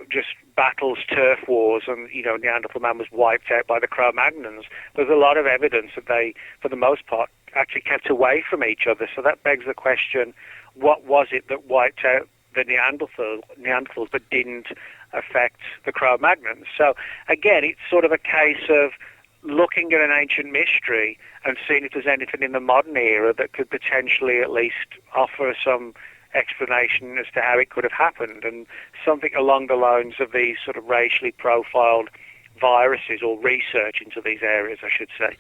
just battles, turf wars, and, Neanderthal man was wiped out by the Cro-Magnons. There's a lot of evidence that they, for the most part, actually kept away from each other. So that begs the question, what was it that wiped out the Neanderthals but didn't affect the Cro-Magnons? So, again, it's sort of a case of looking at an ancient mystery and seeing if there's anything in the modern era that could potentially at least offer some explanation as to how it could have happened, and something along the lines of these sort of racially profiled viruses, or research into these areas, I should say,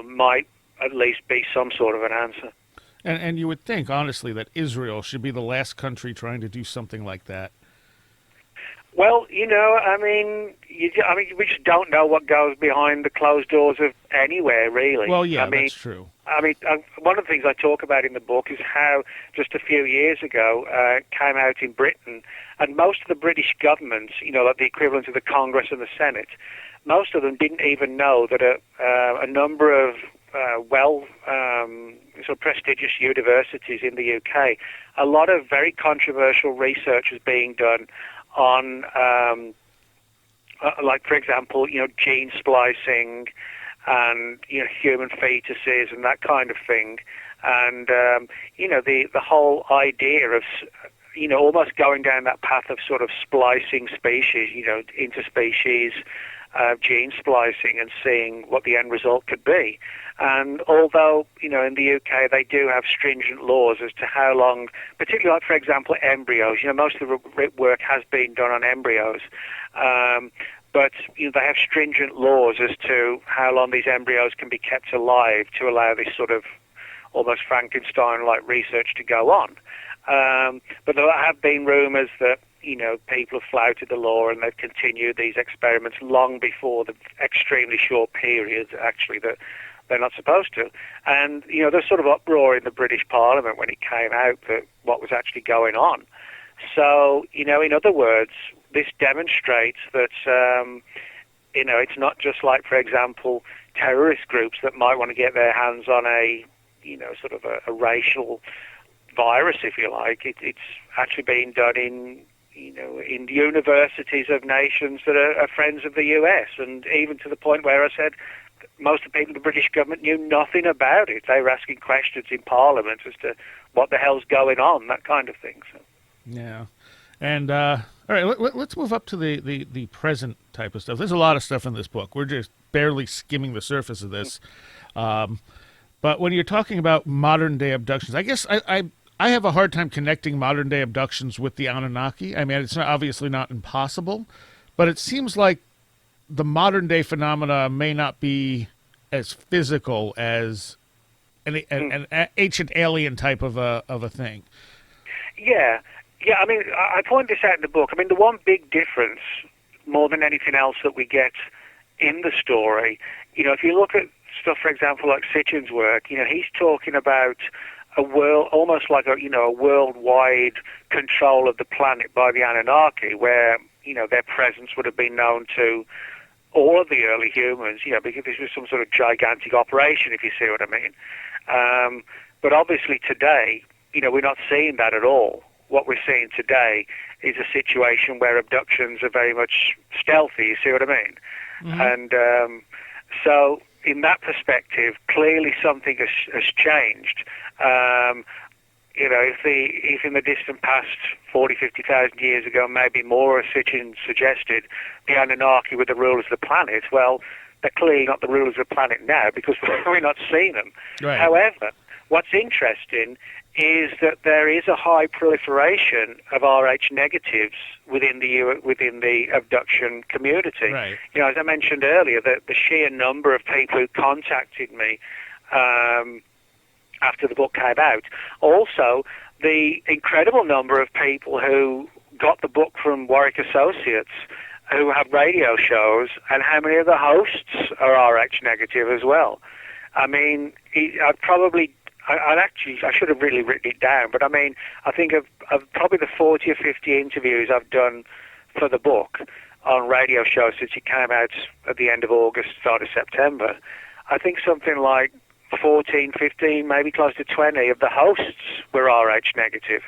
might at least be some sort of an answer. And you would think, honestly, that Israel should be the last country trying to do something like that. Well, we just don't know what goes behind the closed doors of anywhere, really. Well, yeah, that's true. One of the things I talk about in the book is how just a few years ago came out in Britain, and most of the British governments, like the equivalent of the Congress and the Senate, most of them didn't even know that a number of sort of prestigious universities in the UK, a lot of very controversial research is being done on, like, for example, gene splicing and, human fetuses and that kind of thing. And, the whole idea of, almost going down that path of sort of splicing species, interspecies gene splicing and seeing what the end result could be. And although, in the UK they do have stringent laws as to how long, particularly like, for example, embryos, most of the work has been done on embryos, but they have stringent laws as to how long these embryos can be kept alive to allow this sort of almost Frankenstein-like research to go on. But there have been rumours that, people have flouted the law and they've continued these experiments long before the extremely short period, actually, that they're not supposed to. And, there's sort of uproar in the British Parliament when it came out that what was actually going on. So, in other words, this demonstrates that, it's not just like, for example, terrorist groups that might want to get their hands on a, sort of a racial virus, if you like. It's actually being done in universities of nations that are friends of the US, and even to the point where I said most of the people in the British government knew nothing about it. They were asking questions in Parliament as to what the hell's going on, that kind of thing. So. Yeah. And, all right, let's move up to the present type of stuff. There's a lot of stuff in this book. We're just barely skimming the surface of this. But when you're talking about modern-day abductions, I guess I have a hard time connecting modern-day abductions with the Anunnaki. I mean, it's obviously not impossible, but it seems like the modern-day phenomena may not be as physical as an ancient alien type of a thing. Yeah. Yeah, I mean, I point this out in the book. I mean, the one big difference, more than anything else that we get in the story, if you look at stuff, for example, like Sitchin's work, he's talking about a world, almost like a worldwide control of the planet by the Anunnaki, where, their presence would have been known to all of the early humans, because this was some sort of gigantic operation, if you see what I mean. But obviously today, we're not seeing that at all. What we're seeing today is a situation where abductions are very much stealthy, you see what I mean? Mm-hmm. And so in that perspective, clearly something has changed. If in the distant past 40, 50,000 years ago, maybe more, as Sitchin suggested, the Anunnaki were the rulers of the planet, well, they're clearly not the rulers of the planet now because we're not seeing them. Right. However, what's interesting is that there is a high proliferation of Rh negatives within the abduction community. Right. As I mentioned earlier, the sheer number of people who contacted me after the book came out. Also, the incredible number of people who got the book from Warwick Associates who have radio shows, and how many of the hosts are Rh negative as well. I mean, I should have really written it down, but I mean, I think of probably the 40 or 50 interviews I've done for the book on radio shows since it came out at the end of August, start of September. I think something like 14, 15, maybe close to 20 of the hosts were Rh negative.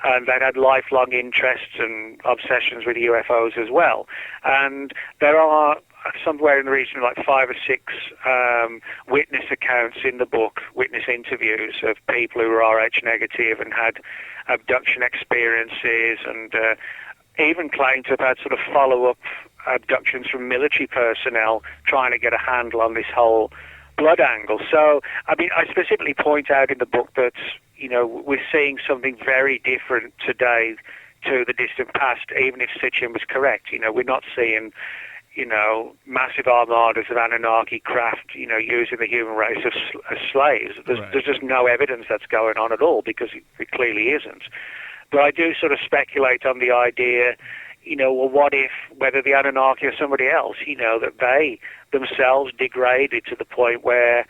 And they'd had lifelong interests and obsessions with UFOs as well. And there are somewhere in the region of like 5 or 6 witness accounts in the book, witness interviews of people who were Rh negative and had abduction experiences, and even claimed to have had sort of follow-up abductions from military personnel trying to get a handle on this whole blood angle. So, I mean, I specifically point out in the book that, we're seeing something very different today to the distant past, even if Sitchin was correct. We're not seeing massive armadas of Anunnaki craft, using the human race as slaves. There's just no evidence that's going on at all, because it clearly isn't. But I do sort of speculate on the idea, well, what if, whether the Anunnaki or somebody else, that they themselves degraded to the point where,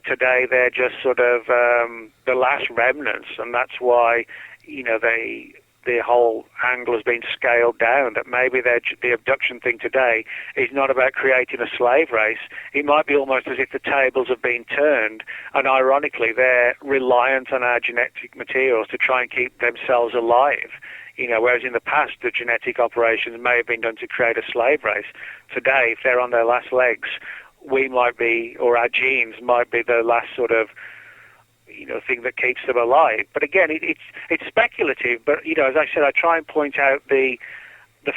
today they're just sort of the last remnants, and that's why, they the whole angle has been scaled down, that maybe the abduction thing today is not about creating a slave race. It might be almost as if the tables have been turned, and ironically they're reliant on our genetic materials to try and keep themselves alive. Whereas in the past the genetic operations may have been done to create a slave race. Today, if they're on their last legs, we might be, or our genes might be the last sort of thing that keeps them alive. But again, it's speculative. But as I said, I try and point out the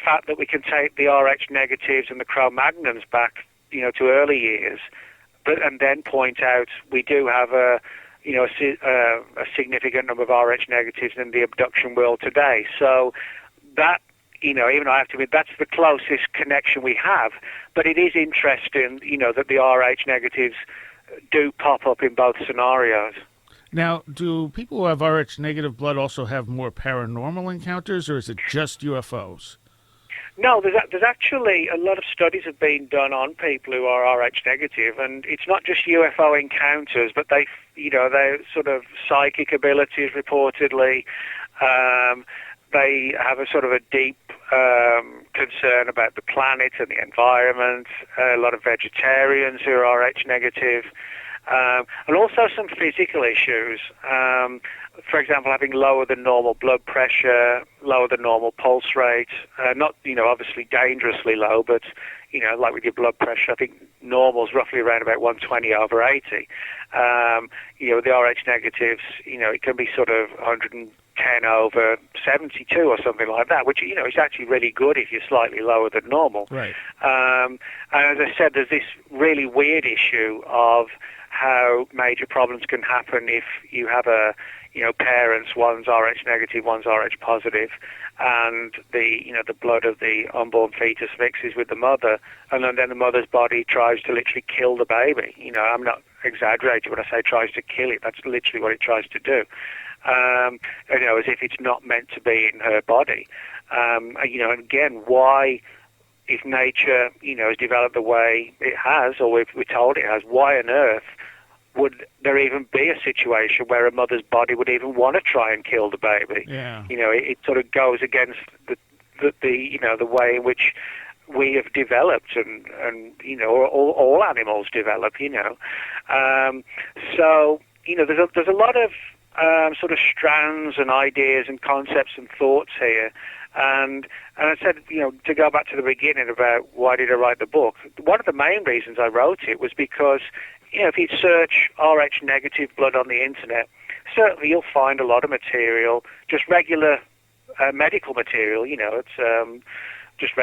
fact that we can take the Rh negatives and the Cro-Magnons back, to early years, and then point out we do have a significant number of Rh negatives in the abduction world today. So that, even I have to admit, that's the closest connection we have. But it is interesting, that the Rh negatives do pop up in both scenarios. Now, do people who have Rh negative blood also have more paranormal encounters, or is it just UFOs? No, there's actually a lot of studies have been done on people who are Rh negative, and it's not just UFO encounters, but they sort of psychic abilities reportedly. They have a sort of a deep concern about the planet and the environment. A lot of vegetarians who are Rh negative. And also some physical issues. For example, having lower than normal blood pressure, lower than normal pulse rate. Not, obviously dangerously low, but, like with your blood pressure, I think normal's roughly around about 120/80. With the Rh negatives, it can be sort of 110/72 or something like that, which, is actually really good if you're slightly lower than normal. Right. And as I said, there's this really weird issue of how major problems can happen if you have parents, one's Rh negative, one's Rh positive, and the blood of the unborn fetus mixes with the mother, and then the mother's body tries to literally kill the baby. I'm not exaggerating when I say tries to kill it. That's literally what it tries to do. As if it's not meant to be in her body. And again, why, if nature, has developed the way it has, or we're told it has, why on earth would there even be a situation where a mother's body would even want to try and kill the baby? Yeah. It sort of goes against the way in which we have developed, and all animals develop. So there's a lot of sort of strands and ideas and concepts and thoughts here. And I said, to go back to the beginning about why did I write the book, one of the main reasons I wrote it was because, if you search Rh negative blood on the internet, certainly you'll find a lot of material, just regular medical material, it's just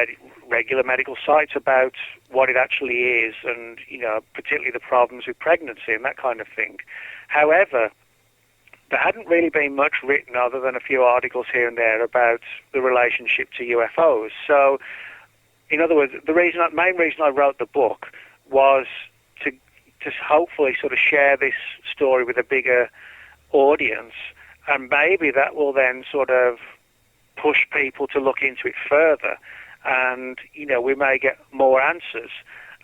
regular medical sites about what it actually is, and, particularly the problems with pregnancy and that kind of thing. However, there hadn't really been much written other than a few articles here and there about the relationship to UFOs. So, in other words, the main reason I wrote the book was to hopefully sort of share this story with a bigger audience, and maybe that will then sort of push people to look into it further, and, we may get more answers.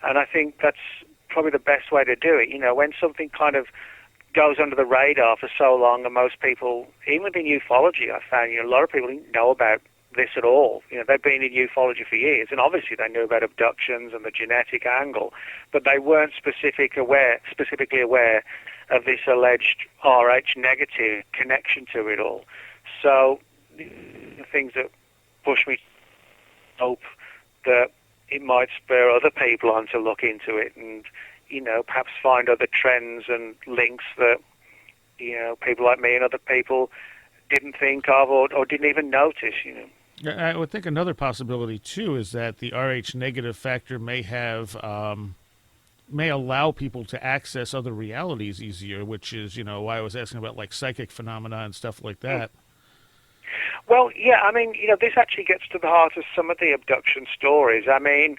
And I think that's probably the best way to do it. When something kind of goes under the radar for so long, and most people, even within ufology, I found, a lot of people didn't know about this at all. They've been in ufology for years, and obviously they knew about abductions and the genetic angle, but they weren't specifically aware of this alleged Rh negative connection to it all. So the things that push me to hope that it might spur other on to look into it, and perhaps find other trends and links that people like me and other people didn't think of or didn't even notice. I would think another possibility too is that the Rh negative factor may allow people to access other realities easier, which is why I was asking about like psychic phenomena and stuff like that. Well, yeah, I mean, this actually gets to the heart of some of the abduction stories. I mean,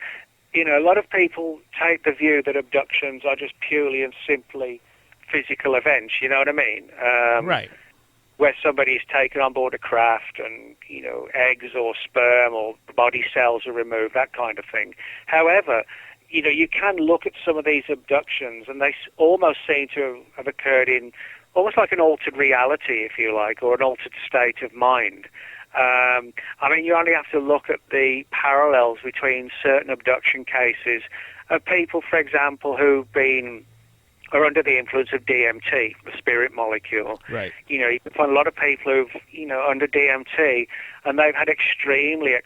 a lot of people take the view that abductions are just purely and simply physical events, you know what I mean? Right. Where somebody is taken on board a craft and, eggs or sperm or body cells are removed, that kind of thing. However, you can look at some of these abductions and they almost seem to have occurred in almost like an altered reality, if you like, or an altered state of mind. I mean, you only have to look at the parallels between certain abduction cases of people, for example, are under the influence of DMT, the spirit molecule. Right. You know, you can find a lot of people who've, under DMT, and they've had extremely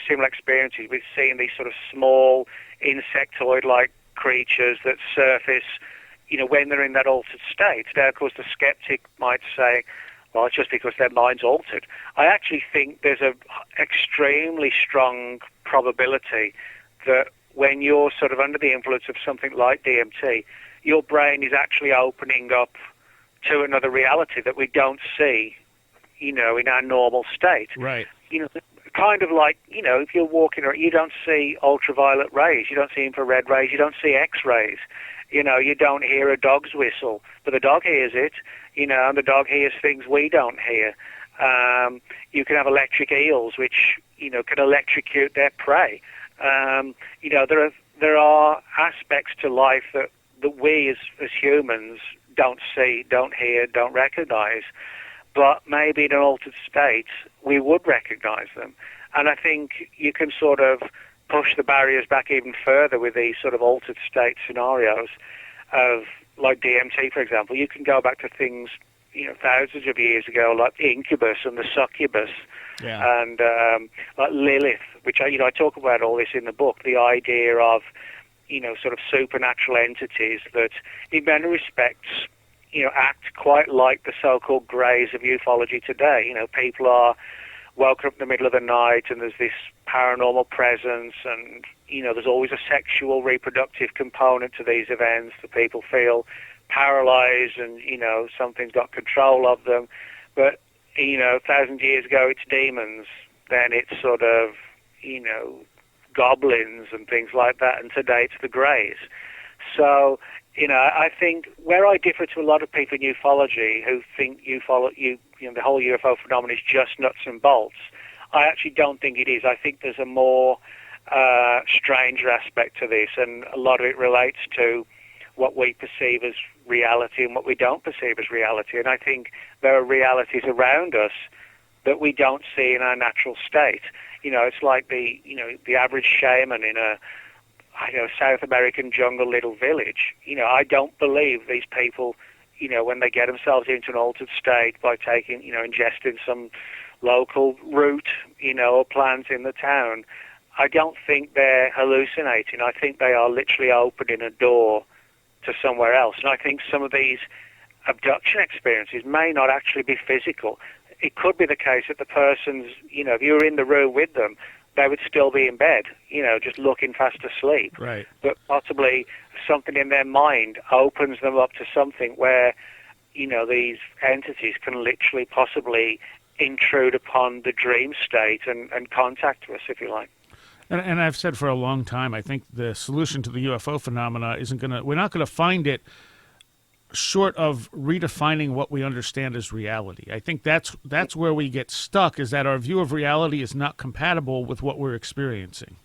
similar experiences with seeing these sort of small insectoid-like creatures that surface, when they're in that altered state. Now, of course, the skeptic might say, well, it's just because their mind's altered. I actually think there's an extremely strong probability that when you're sort of under the influence of something like DMT, your brain is actually opening up to another reality that we don't see, in our normal state. Right. Kind of like, if you're walking around, you don't see ultraviolet rays, you don't see infrared rays, you don't see X-rays. You don't hear a dog's whistle, but the dog hears it, and the dog hears things we don't hear. You can have electric eels, which, can electrocute their prey. There are aspects to life that we as humans don't see, don't hear, don't recognize. But maybe in an altered state, we would recognize them. And I think you can sort of push the barriers back even further with these sort of altered state scenarios of, like DMT, for example. You can go back to things, thousands of years ago, like the incubus and the succubus, and like Lilith, which I talk about all this in the book, the idea of, sort of supernatural entities that in many respects, act quite like the so-called greys of ufology today. People are woken up in the middle of the night and there's this paranormal presence and, there's always a sexual reproductive component to these events. The people feel paralyzed and, something's got control of them. But, 1,000 years ago it's demons, then it's sort of, goblins and things like that, and today it's the greys. So, I think where I differ to a lot of people in ufology who think the whole UFO phenomenon is just nuts and bolts, I actually don't think it is. I think there's a more stranger aspect to this, and a lot of it relates to what we perceive as reality and what we don't perceive as reality. And I think there are realities around us that we don't see in our natural state. It's like the average shaman in a South American jungle little village. I don't believe these people, when they get themselves into an altered state by taking, ingesting some local root, or plant in the town, I don't think they're hallucinating. I think they are literally opening a door to somewhere else. And I think some of these abduction experiences may not actually be physical. It could be the case that the person's, if you were in the room with them, they would still be in bed, just looking fast asleep. Right. But possibly something in their mind opens them up to something where, these entities can literally possibly intrude upon the dream state and contact us, if you like. And I've said for a long time, I think the solution to the UFO phenomena we're not going to find it short of redefining what we understand as reality. I think that's where we get stuck, is that our view of reality is not compatible with what we're experiencing.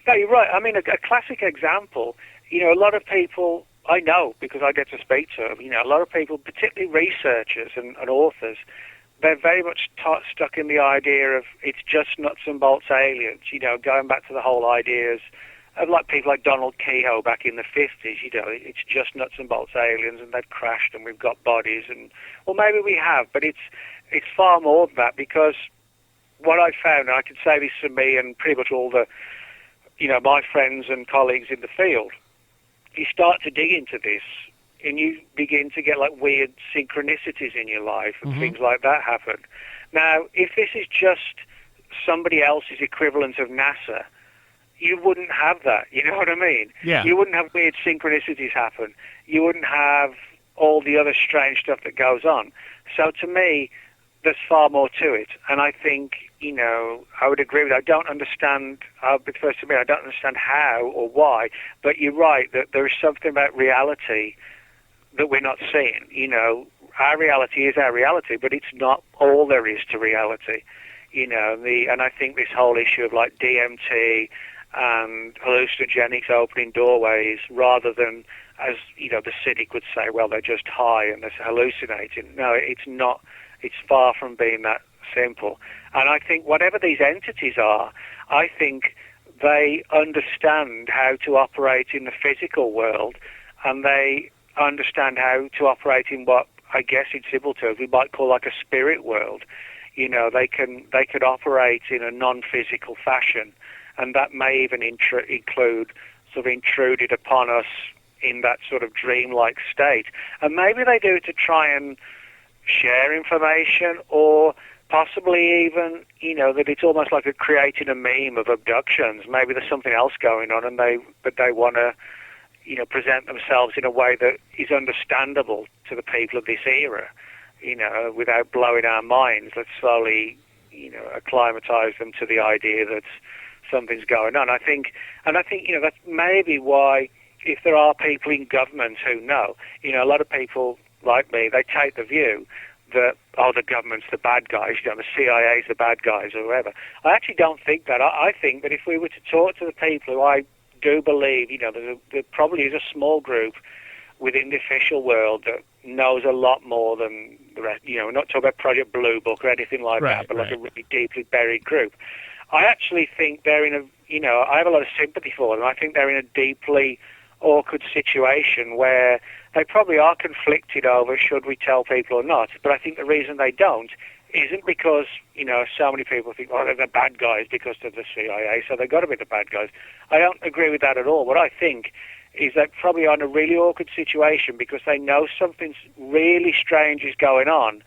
No, you're right. I mean, a classic example, a lot of people, I know because I get to speak to them, a lot of people, particularly researchers and authors, they're very much stuck in the idea of it's just nuts and bolts aliens, going back to the whole ideas of like people like Donald Kehoe back in the 50s, it's just nuts and bolts aliens and they've crashed and we've got bodies and, well, maybe we have, but it's far more than that, because what I've found, and I can say this for me and pretty much all the, my friends and colleagues in the field, you start to dig into this and you begin to get like weird synchronicities in your life and things like that happen. Now, if this is just somebody else's equivalent of NASA, you wouldn't have that. You know what I mean? Yeah. You wouldn't have weird synchronicities happen. You wouldn't have all the other strange stuff that goes on. So to me, there's far more to it. And I think, I would agree with that. I don't understand, but first to me, I don't understand how or why, but you're right that there is something about reality that we're not seeing. Our reality is our reality, but it's not all there is to reality. And I think this whole issue of like DMT and hallucinogenics opening doorways, rather than, as the cynic would say, well, they're just high and they're hallucinating. No, it's not. It's far from being that simple. And I think whatever these entities are, I think they understand how to operate in the physical world, and they understand how to operate in what I guess in simple terms we might call like a spirit world. You know, they could operate in a non-physical fashion, and that may even include sort of intruded upon us in that sort of dreamlike state. And maybe they do it to try and share information, or possibly even, you know, that it's almost like creating a meme of abductions. Maybe there's something else going on, and they want to, you know, present themselves in a way that is understandable to the people of this era, you know, without blowing our minds. Let's slowly, you know, acclimatize them to the idea that something's going on. I think, you know, that's maybe why, if there are people in government who know, you know, a lot of people like me, they take the view that, oh, the government's the bad guys, you know, the CIA's the bad guys or whatever. I actually don't think that. I think that if we were to talk to the people who I do believe, you know, there probably is a small group within the official world that knows a lot more than the rest. You know, we're not talking about Project Blue Book or anything like that, but like a really deeply buried group. I actually think they're in a, you know, I have a lot of sympathy for them. I think they're in a deeply awkward situation where they probably are conflicted over should we tell people or not. But I think the reason they don't isn't because, you know, so many people think, oh, they're the bad guys because of the CIA, so they've got to be the bad guys. I don't agree with that at all. What I think is they're probably on a really awkward situation because they know something really strange is going on,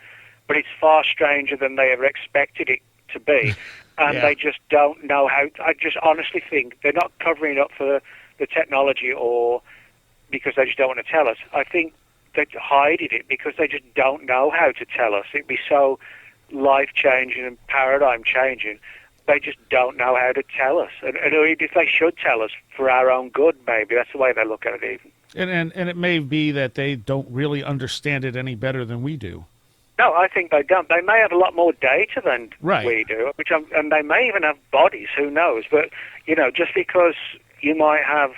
but it's far stranger than they ever expected it to be. And they just don't know how. I just honestly think they're not covering up for the technology or because they just don't want to tell us. I think they're hiding it because they just don't know how to tell us. It'd be so life-changing and paradigm-changing. They just don't know how to tell us. And if they should tell us for our own good, maybe. That's the way they look at it even. And it may be that they don't really understand it any better than we do. No, I think they don't. They may have a lot more data than we do, and they may even have bodies, who knows. But, you know, just because you might have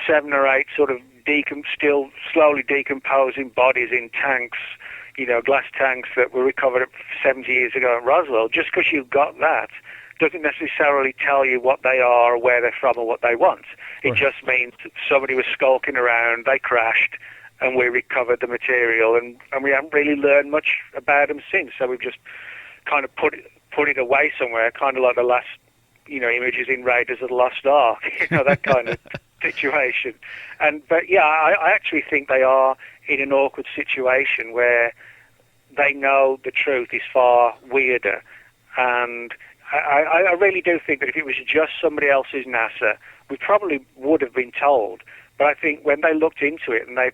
7 or 8 sort of still slowly decomposing bodies in tanks, you know, glass tanks that were recovered 70 years ago in Roswell, just because you've got that doesn't necessarily tell you what they are, or where they're from, or what they want. It just means somebody was skulking around, they crashed, and we recovered the material, and we haven't really learned much about them since. So we've just kind of put it away somewhere, kind of like the last, you know, images in Raiders of the Lost Ark, you know, that kind of situation. But yeah, I actually think they are in an awkward situation where they know the truth is far weirder. And I really do think that if it was just somebody else's NASA, we probably would have been told. But I think when they looked into it, and they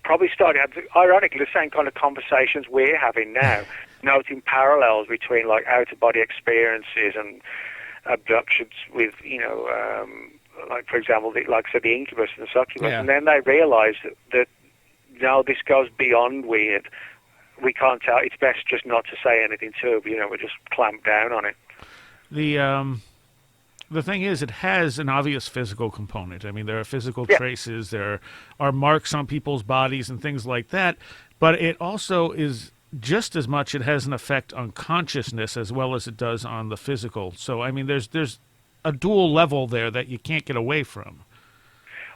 probably started having, ironically, the same kind of conversations we're having now, noting parallels between like out-of-body experiences and abductions with, you know, like, for example, like I said, the incubus and the succubus. And then they realised that, no, this goes beyond weird. We can't tell. It's best just not to say anything to it. You know, we just clamp down on it. The thing is, it has an obvious physical component. I mean, there are physical traces, there are marks on people's bodies and things like that, but it also is just as much, it has an effect on consciousness as well as it does on the physical. So, I mean, there's a dual level there that you can't get away from.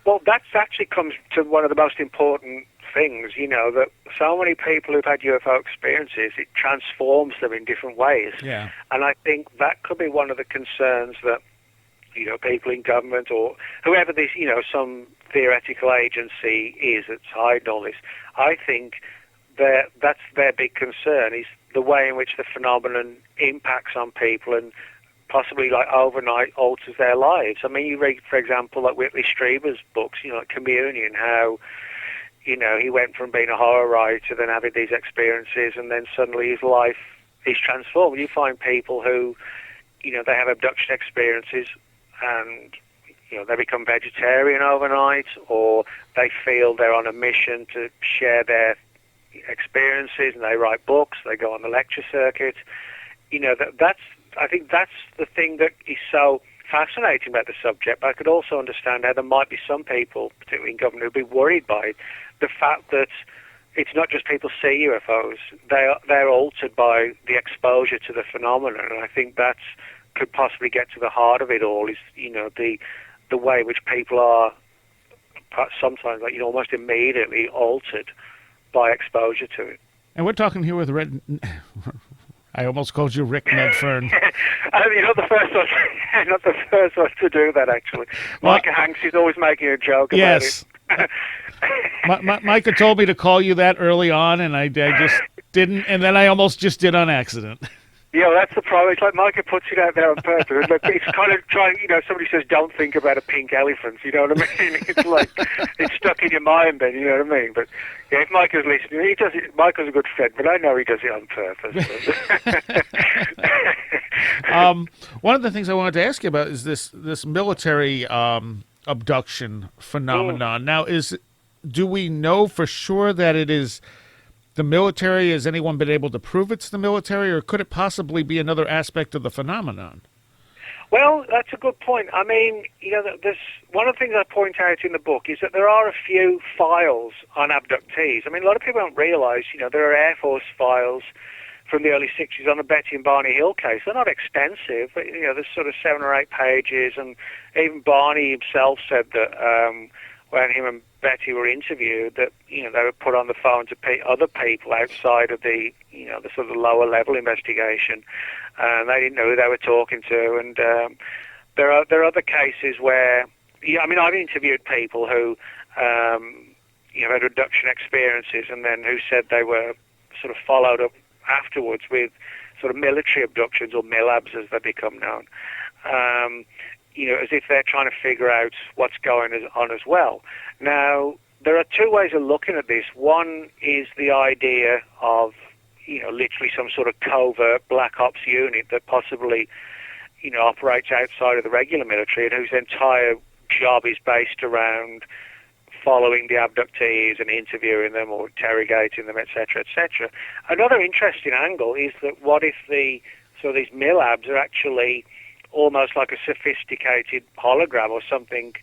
Well, that actually comes to one of the most important things, you know, that so many people who've had UFO experiences, it transforms them in different ways. Yeah. And I think that could be one of the concerns that, you know, people in government or whoever this, you know, some theoretical agency is that's hiding all this. I think that's their big concern, is the way in which the phenomenon impacts on people and possibly like overnight alters their lives. I mean, you read, for example, like Whitley Strieber's books, you know, like Communion, how, you know, he went from being a horror writer, then having these experiences, and then suddenly his life is transformed. You find people who, you know, they have abduction experiences and, you know, they become vegetarian overnight, or they feel they're on a mission to share their experiences, and they write books, they go on the lecture circuit. You know, I think that's the thing that is so fascinating about the subject. But I could also understand how there might be some people, particularly in government, who'd be worried by it. The fact that it's not just people see UFOs; they're altered by the exposure to the phenomenon, and I think that's could possibly get to the heart of it all. Is the way in which people are sometimes almost immediately altered by exposure to it. And we're talking here with I almost called you Rick Redfern. You're not the first one. Not the first one to do that, actually. Micah Hanks is always making a joke about it. Yes. Micah told me to call you that early on, and I just didn't, and then I almost just did on accident. Yeah, that's the problem. It's like Micah puts it out there on purpose. It's kind of trying, somebody says, don't think about a pink elephant, you know what I mean? It's like, it's stuck in your mind then, you know what I mean? But yeah, if Micah's listening, he does it. Micah's a good friend, but I know he does it on purpose. One of the things I wanted to ask you about is this military abduction phenomenon. Now, do we know for sure that it is the military? Has anyone been able to prove it's the military, or could it possibly be another aspect of the phenomenon? Well, that's a good point. I mean, there's one of the things I point out in the book is that there are a few files on abductees. I mean, a lot of people don't realize, there are Air Force files from the early 60s on the Betty and Barney Hill case. They're not extensive, but, there's sort of 7 or 8 pages, and even Barney himself said that when him and Betty were interviewed, that they were put on the phone to other people outside of the the sort of lower level investigation, and they didn't know who they were talking to. And there are other cases where I've interviewed people who had abduction experiences, and then who said they were sort of followed up afterwards with sort of military abductions, or MILABs as they become known. As if they're trying to figure out what's going on as well. Now, there are 2 ways of looking at this. One is the idea of, literally some sort of covert black ops unit that possibly, operates outside of the regular military, and whose entire job is based around following the abductees and interviewing them or interrogating them, etc., etc. Another interesting angle is that what if these MILABs are actually almost like a sophisticated hologram or something,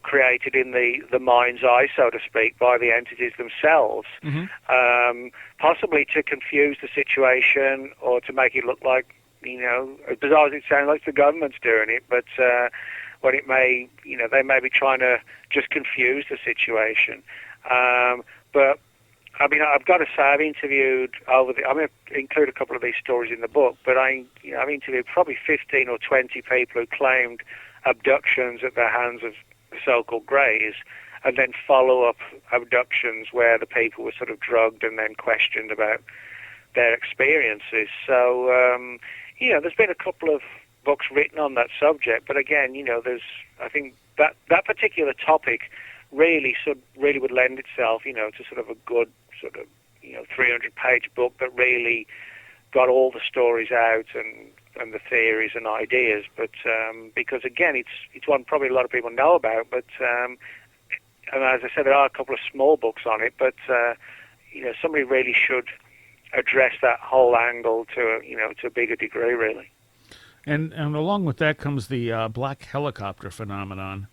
created in the mind's eye, so to speak, by the entities themselves, possibly to confuse the situation or to make it look like, as bizarre as it sounds, like the government's doing it, but when it may, they may be trying to just confuse the situation. But I've got to say, I've interviewed I'm going to include a couple of these stories in the book, but I've interviewed probably 15 or 20 people who claimed abductions at the hands of so-called Greys, and then follow-up abductions where the people were sort of drugged and then questioned about their experiences. So, there's been a couple of books written on that subject, but again, I think that particular topic really would lend itself, to sort of a good sort of 300-page book that really got all the stories out and the theories and ideas. But because again, it's one probably a lot of people know about. But and as I said, there are a couple of small books on it. But somebody really should address that whole angle to a bigger degree, really. And along with that comes the black helicopter phenomenon.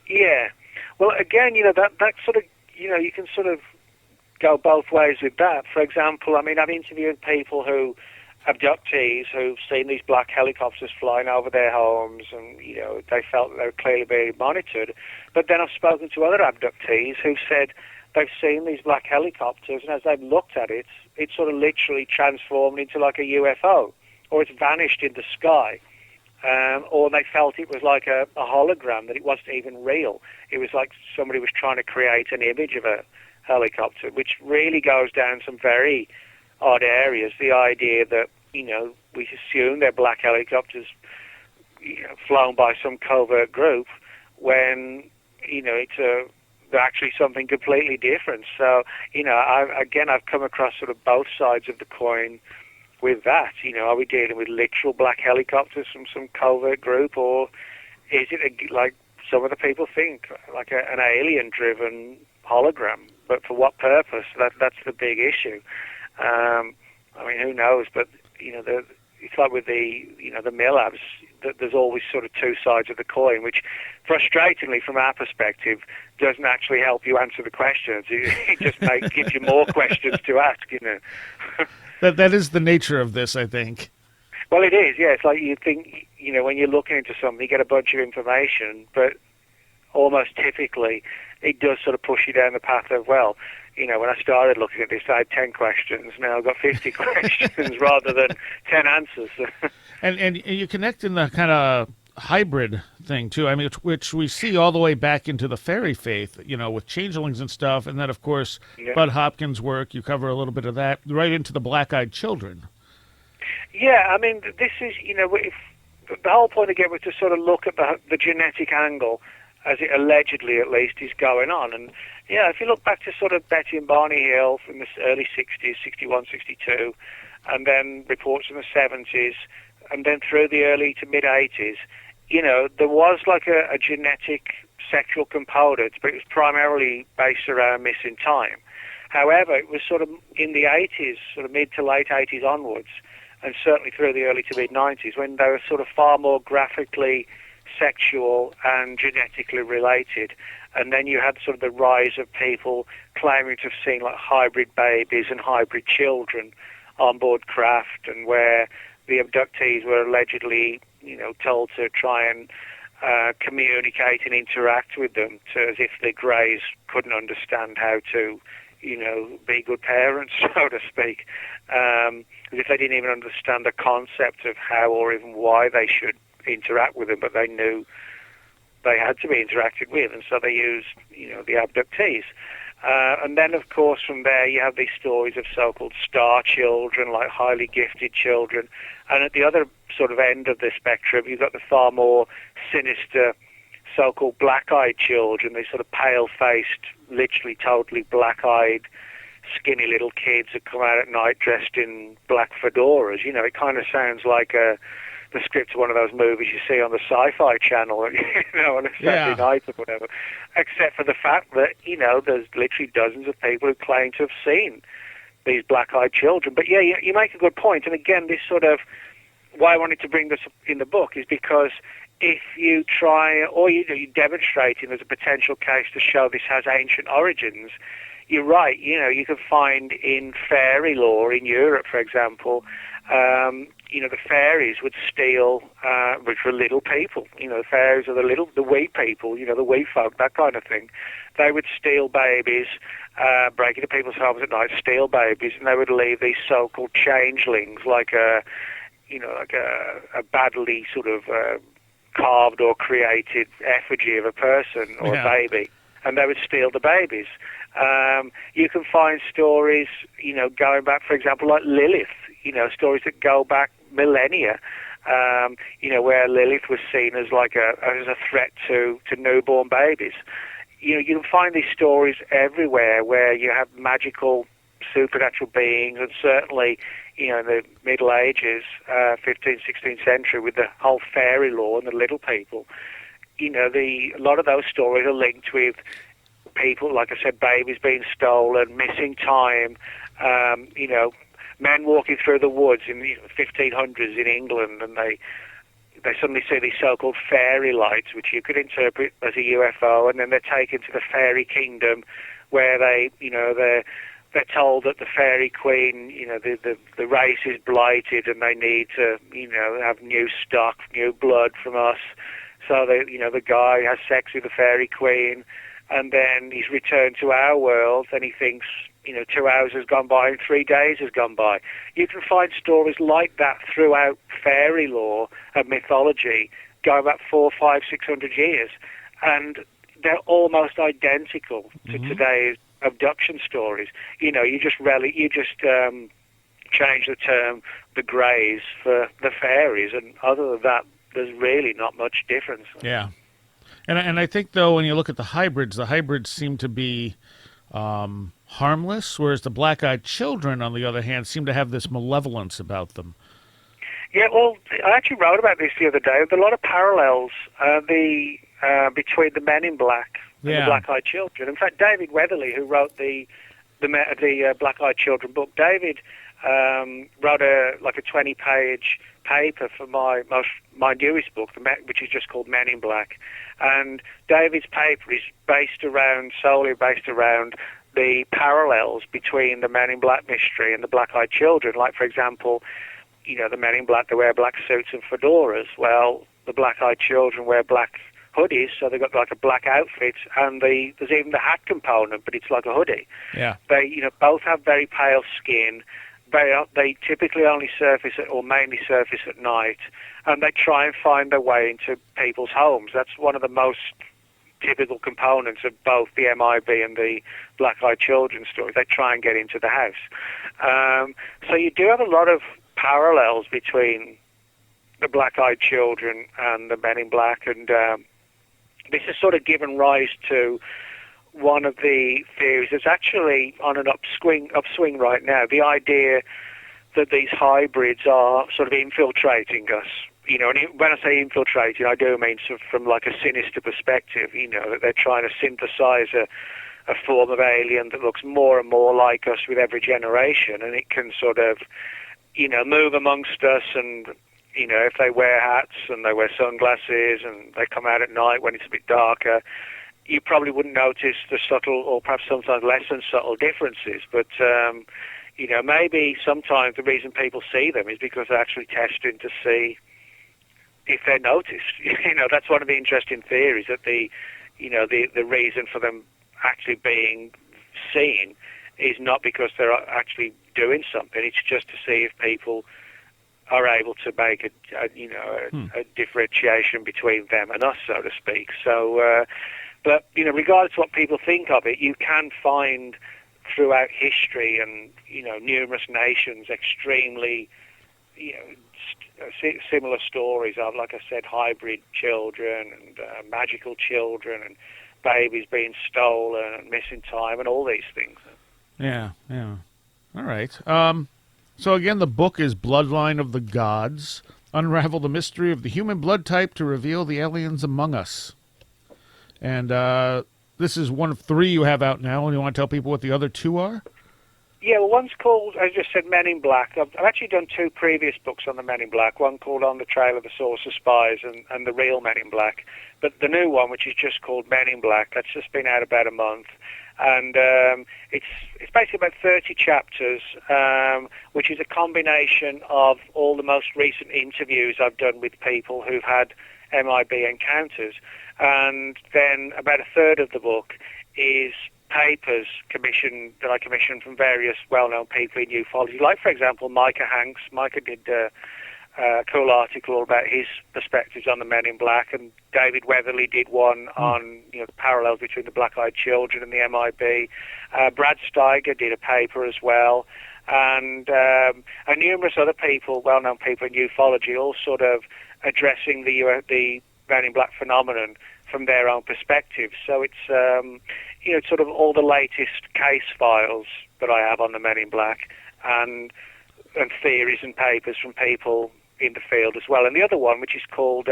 Yeah. Well, again, that sort of, you can sort of go both ways with that. For example, I've interviewed people abductees who've seen these black helicopters flying over their homes, and, they felt that they were clearly being monitored. But then I've spoken to other abductees who've said they've seen these black helicopters, and as they've looked at it, it's sort of literally transformed into like a UFO, or it's vanished in the sky. Or they felt it was like a hologram, that it wasn't even real. It was like somebody was trying to create an image of a helicopter, which really goes down some very odd areas. The idea that, we assume they're black helicopters, flown by some covert group, when, they're actually something completely different. So, I've come across sort of both sides of the coin with that. Are we dealing with literal black helicopters from some covert group, or is it like some of the people think, like an alien-driven hologram? But for what purpose? That's the big issue. Who knows? But it's like with the the MILABs. that there's always sort of two sides of the coin, which, frustratingly, from our perspective, doesn't actually help you answer the questions. It just gives you more questions to ask, you know. That is the nature of this, I think. Well, it is, yeah. It's like you think, you know, when you're looking into something, you get a bunch of information, but almost typically it does sort of push you down the path of, well, you know, when I started looking at this, I had 10 questions. Now I've got 50 questions rather than 10 answers. And you connect in the kind of hybrid thing, too. I mean, which we see all the way back into the fairy faith, you know, with changelings and stuff. And then, of course, Yeah. Bud Hopkins' work, you cover a little bit of that, right into the black-eyed children. Yeah, I mean, this is, you know, if the whole point again was to sort of look at the genetic angle, as it allegedly at least is going on. And yeah, if you look back to sort of Betty and Barney Hill from the early 60s, 61, 62, and then reports from the 70s, and then through the early to mid 80s, you know, there was like a genetic sexual component, but it was primarily based around missing time. However, it was sort of in the 80s, sort of mid to late 80s onwards, and certainly through the early to mid 90s, when they were sort of far more graphically sexual and genetically related. And then you had sort of the rise of people claiming to have seen like hybrid babies and hybrid children on board craft, and where the abductees were allegedly, you know, told to try and communicate and interact with them, as if the Greys couldn't understand how to, you know, be good parents, so to speak, as if they didn't even understand the concept of how or even why they should interact with them, but they knew they had to be interacted with, and so they used, you know, the abductees. And then, of course, from there you have these stories of so-called star children, like highly gifted children. And at the other sort of end of the spectrum, you've got the far more sinister so-called black-eyed children, these sort of pale-faced, literally totally black-eyed, skinny little kids that come out at night dressed in black fedoras. You know, it kind of sounds like the script of one of those movies you see on the Sci-Fi Channel, you know, on a Saturday night or whatever. Except for the fact that, you know, there's literally dozens of people who claim to have seen these black-eyed children. But yeah, you make a good point. And again, this sort of, why I wanted to bring this up in the book is because if you try, or you're demonstrating there's a potential case to show this has ancient origins, you're right, you know, you can find in fairy lore in Europe, for example, you know, the fairies would steal, which were little people, you know, the fairies are the wee people, you know, the wee folk, that kind of thing. They would steal babies, break into people's homes at night, steal babies, and they would leave these so-called changelings, like a badly sort of carved or created effigy of a person or a baby, and they would steal the babies. You can find stories, you know, going back, for example, like Lilith, you know, stories that go back millennia, you know, where Lilith was seen as like as a threat to newborn babies. You know, you can find these stories everywhere where you have magical supernatural beings, and certainly, you know, in the Middle Ages, 15th, 16th century, with the whole fairy lore and the little people, you know, a lot of those stories are linked with people, like I said, babies being stolen, missing time, you know, men walking through the woods in the 1500s in England, and they suddenly see these so-called fairy lights, which you could interpret as a UFO, and then they're taken to the fairy kingdom, where they, you know, they're told that the fairy queen, you know, the race is blighted, and they need to, you know, have new stock, new blood from us. So they, you know, the guy has sex with the fairy queen, and then he's returned to our world, and he thinks, you know, 2 hours has gone by and 3 days has gone by. You can find stories like that throughout fairy lore and mythology, going back 400, 500, 600 years, and they're almost identical to today's abduction stories. You know, you just change the term the Greys for the fairies, and other than that, there's really not much difference. Yeah. And I think, though, when you look at the hybrids seem to be harmless, whereas the black-eyed children, on the other hand, seem to have this malevolence about them. Yeah, well, I actually wrote about this the other day. There's a lot of parallels between the Men in Black and the Black-Eyed Children. In fact, David Weatherly, who wrote the Black-Eyed Children book, David wrote a 20-page paper for my newest book, which is just called Men in Black. And David's paper is solely based around the parallels between the Men in Black mystery and the Black-Eyed Children. Like, for example, the Men in Black, they wear black suits and fedoras. Well, the Black-Eyed Children wear black hoodies, so they've got like a black outfit, and there's even the hat component, but it's like a hoodie. Yeah. They, both have very pale skin. They typically only mainly surface at night, and they try and find their way into people's homes. That's one of the most typical components of both the MIB and the Black-Eyed Children stories. They try and get into the house. So you do have a lot of parallels between the Black-Eyed Children and the Men in Black, and this has sort of given rise to one of the theories that's actually on an upswing right now. The idea that these hybrids are sort of infiltrating us. And when I say infiltrating, I do mean sort of from like a sinister perspective, that they're trying to synthesize a form of alien that looks more and more like us with every generation, and it can sort of, move amongst us, and, if they wear hats and they wear sunglasses and they come out at night when it's a bit darker, you probably wouldn't notice the subtle, or perhaps sometimes less than subtle differences. But, maybe sometimes the reason people see them is because they're actually testing to see if they're noticed. That's one of the interesting theories, that the reason for them actually being seen is not because they're actually doing something. It's just to see if people are able to make a differentiation between them and us, so to speak. So, but regardless of what people think of it, you can find throughout history and numerous nations extremely similar stories of, like I said, hybrid children and magical children and babies being stolen and missing time and all these things. Yeah. All right. So again, the book is Bloodline of the Gods. Unravel the mystery of the human blood type to reveal the aliens among us. And this is one of 3 you have out now, and you want to tell people what the other 2 are? Yeah, well, one's called, as I just said, Men in Black. I've actually done 2 previous books on the Men in Black, one called On the Trail of the Source of Spies and The Real Men in Black. But the new one, which is just called Men in Black, that's just been out about a month. And it's basically about 30 chapters, which is a combination of all the most recent interviews I've done with people who've had MIB encounters. And then about a third of the book is papers that I commissioned from various well-known people in ufology. Like, for example, Micah Hanks. Micah did a cool article about his perspectives on the Men in Black, and David Weatherly did one on the parallels between the Black-Eyed Children and the MIB. Brad Steiger did a paper as well, and numerous other people, well-known people in ufology, all sort of addressing the Men in Black phenomenon from their own perspective. So it's it's sort of all the latest case files that I have on the Men in Black, and theories and papers from people in the field as well. And the other one, which is called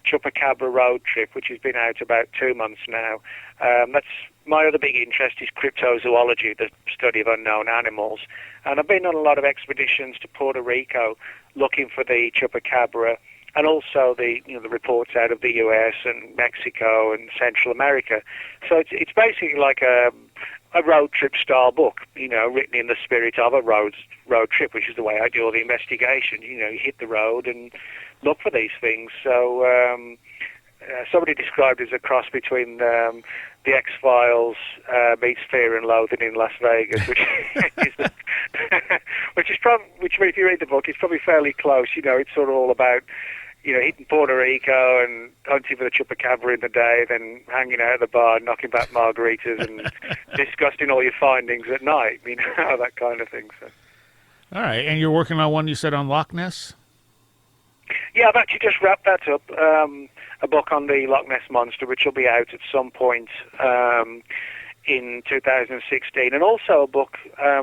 Chupacabra Road Trip, which has been out about 2 months now. That's my other big interest is cryptozoology, the study of unknown animals. And I've been on a lot of expeditions to Puerto Rico looking for the Chupacabra, and also the reports out of the US and Mexico and Central America. So it's basically like a road trip style book, written in the spirit of a road trip, which is the way I do all the investigation. You hit the road and look for these things. So somebody described it as a cross between the X-Files meets Fear and Loathing in Las Vegas, which which if you read the book, it's probably fairly close. It's sort of all about hitting Puerto Rico and hunting for the Chupacabra in the day, then hanging out at the bar, knocking back margaritas and discussing all your findings at night, that kind of thing. So. All right, and you're working on one you said on Loch Ness? Yeah, I've actually just wrapped that up, a book on the Loch Ness Monster, which will be out at some point in 2016, and also a book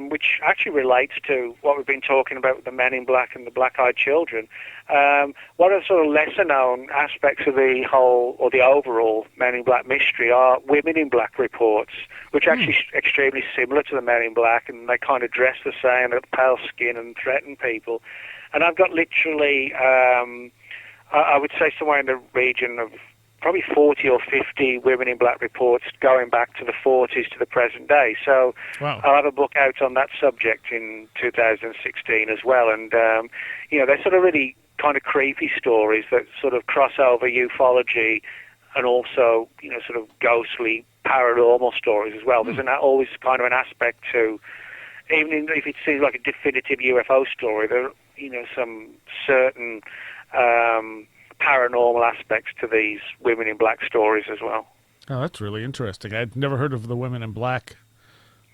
which actually relates to what we've been talking about with the Men in Black and the Black-Eyed Children. One of the sort of lesser-known aspects of the whole, or the overall Men in Black mystery are Women in Black reports, which are actually extremely similar to the Men in Black, and they kind of dress the same, have pale skin and threaten people. And I've got literally, I would say somewhere in the region of probably 40 or 50 Women in Black reports going back to the 40s to the present day. So Wow. I'll have a book out on that subject in 2016 as well. And, they're sort of really kind of creepy stories that sort of cross over ufology and also, sort of ghostly paranormal stories as well. There's always kind of an aspect to, even if it seems like a definitive UFO story, there are, some certain paranormal aspects to these Women in Black stories as well. Oh, that's really interesting. I'd never heard of the Women in Black.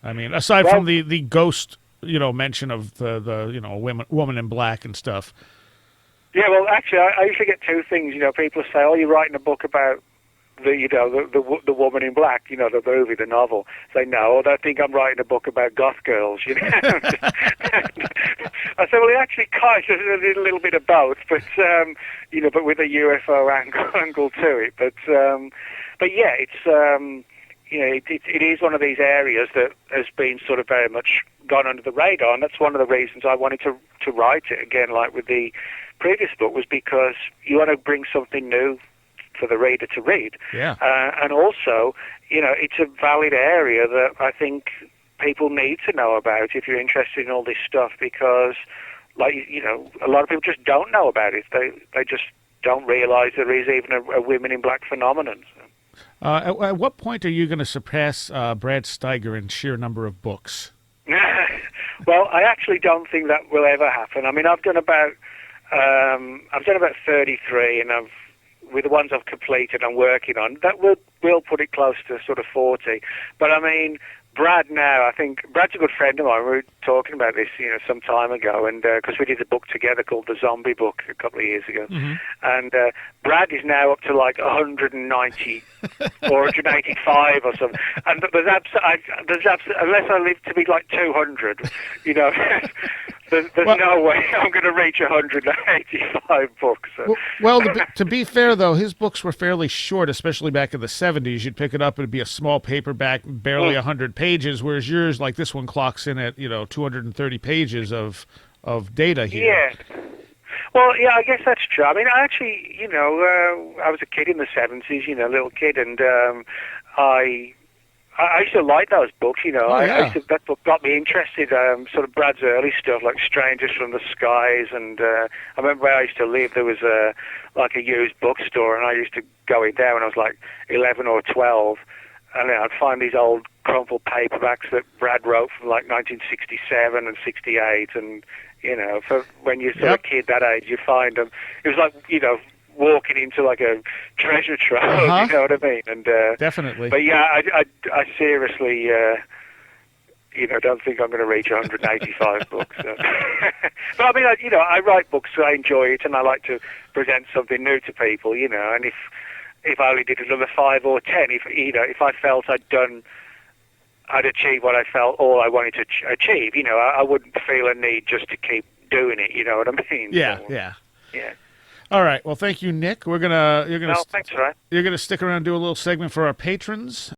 I mean, aside from the ghost, mention of the woman in black and stuff. Yeah, well, actually, I usually get two things. People say, "Oh, you're writing a book about the Woman in Black," the movie, the novel. Say, "No, I think I'm writing a book about goth girls." I said, "Well, it actually kind of a little bit of both, but but with a UFO angle to it." But yeah, it's it is one of these areas that has been sort of very much gone under the radar, and that's one of the reasons I wanted to write it again, like with the previous book, was because you want to bring something new for the reader to read. Yeah. And also, it's a valid area that I think people need to know about if you're interested in all this stuff, because, a lot of people just don't know about it. They just don't realize there is even a Women in Black phenomenon. At what point are you going to surpass Brad Steiger in sheer number of books? Well, I actually don't think that will ever happen. I mean, I've done about 33, and with the ones I've completed, I'm working on, that will put it close to sort of 40. But I mean, Brad now, I think Brad's a good friend of mine. We were talking about this, some time ago, and because we did a book together called The Zombie Book a couple of years ago, and Brad is now up to like 190 or 185 or something. And there's unless I live to be like 200, there's no way I'm going to reach 185 books. So. Well, to be fair, though, his books were fairly short, especially back in the 70s. You'd pick it up, it'd be a small paperback, barely 100 pages, whereas yours, like this one, clocks in at 230 pages of data here. Yeah. Well, yeah, I guess that's true. I mean, I actually, I was a kid in the 70s, little kid, and I used to like those books, that book got me interested, sort of Brad's early stuff, like Strangers from the Skies, and I remember where I used to live, there was a used bookstore, and I used to go in there when I was like 11 or 12, and then I'd find these old crumpled paperbacks that Brad wrote from like 1967 and 68, and, for when you're sort of a kid that age, you find them. It was like, walking into like a treasure trove, you know what I mean? And definitely. But yeah, I seriously, don't think I'm going to reach 185 books. So. But I mean, I write books, so I enjoy it, and I like to present something new to people, and if I only did another 5 or 10, if I felt I'd achieved what I felt all I wanted to achieve, I wouldn't feel a need just to keep doing it, you know what I mean? Yeah, so, yeah. Yeah. All right. Well, thank you, Nick. You're gonna thanks, Ryan. You're gonna stick around and do a little segment for our patrons,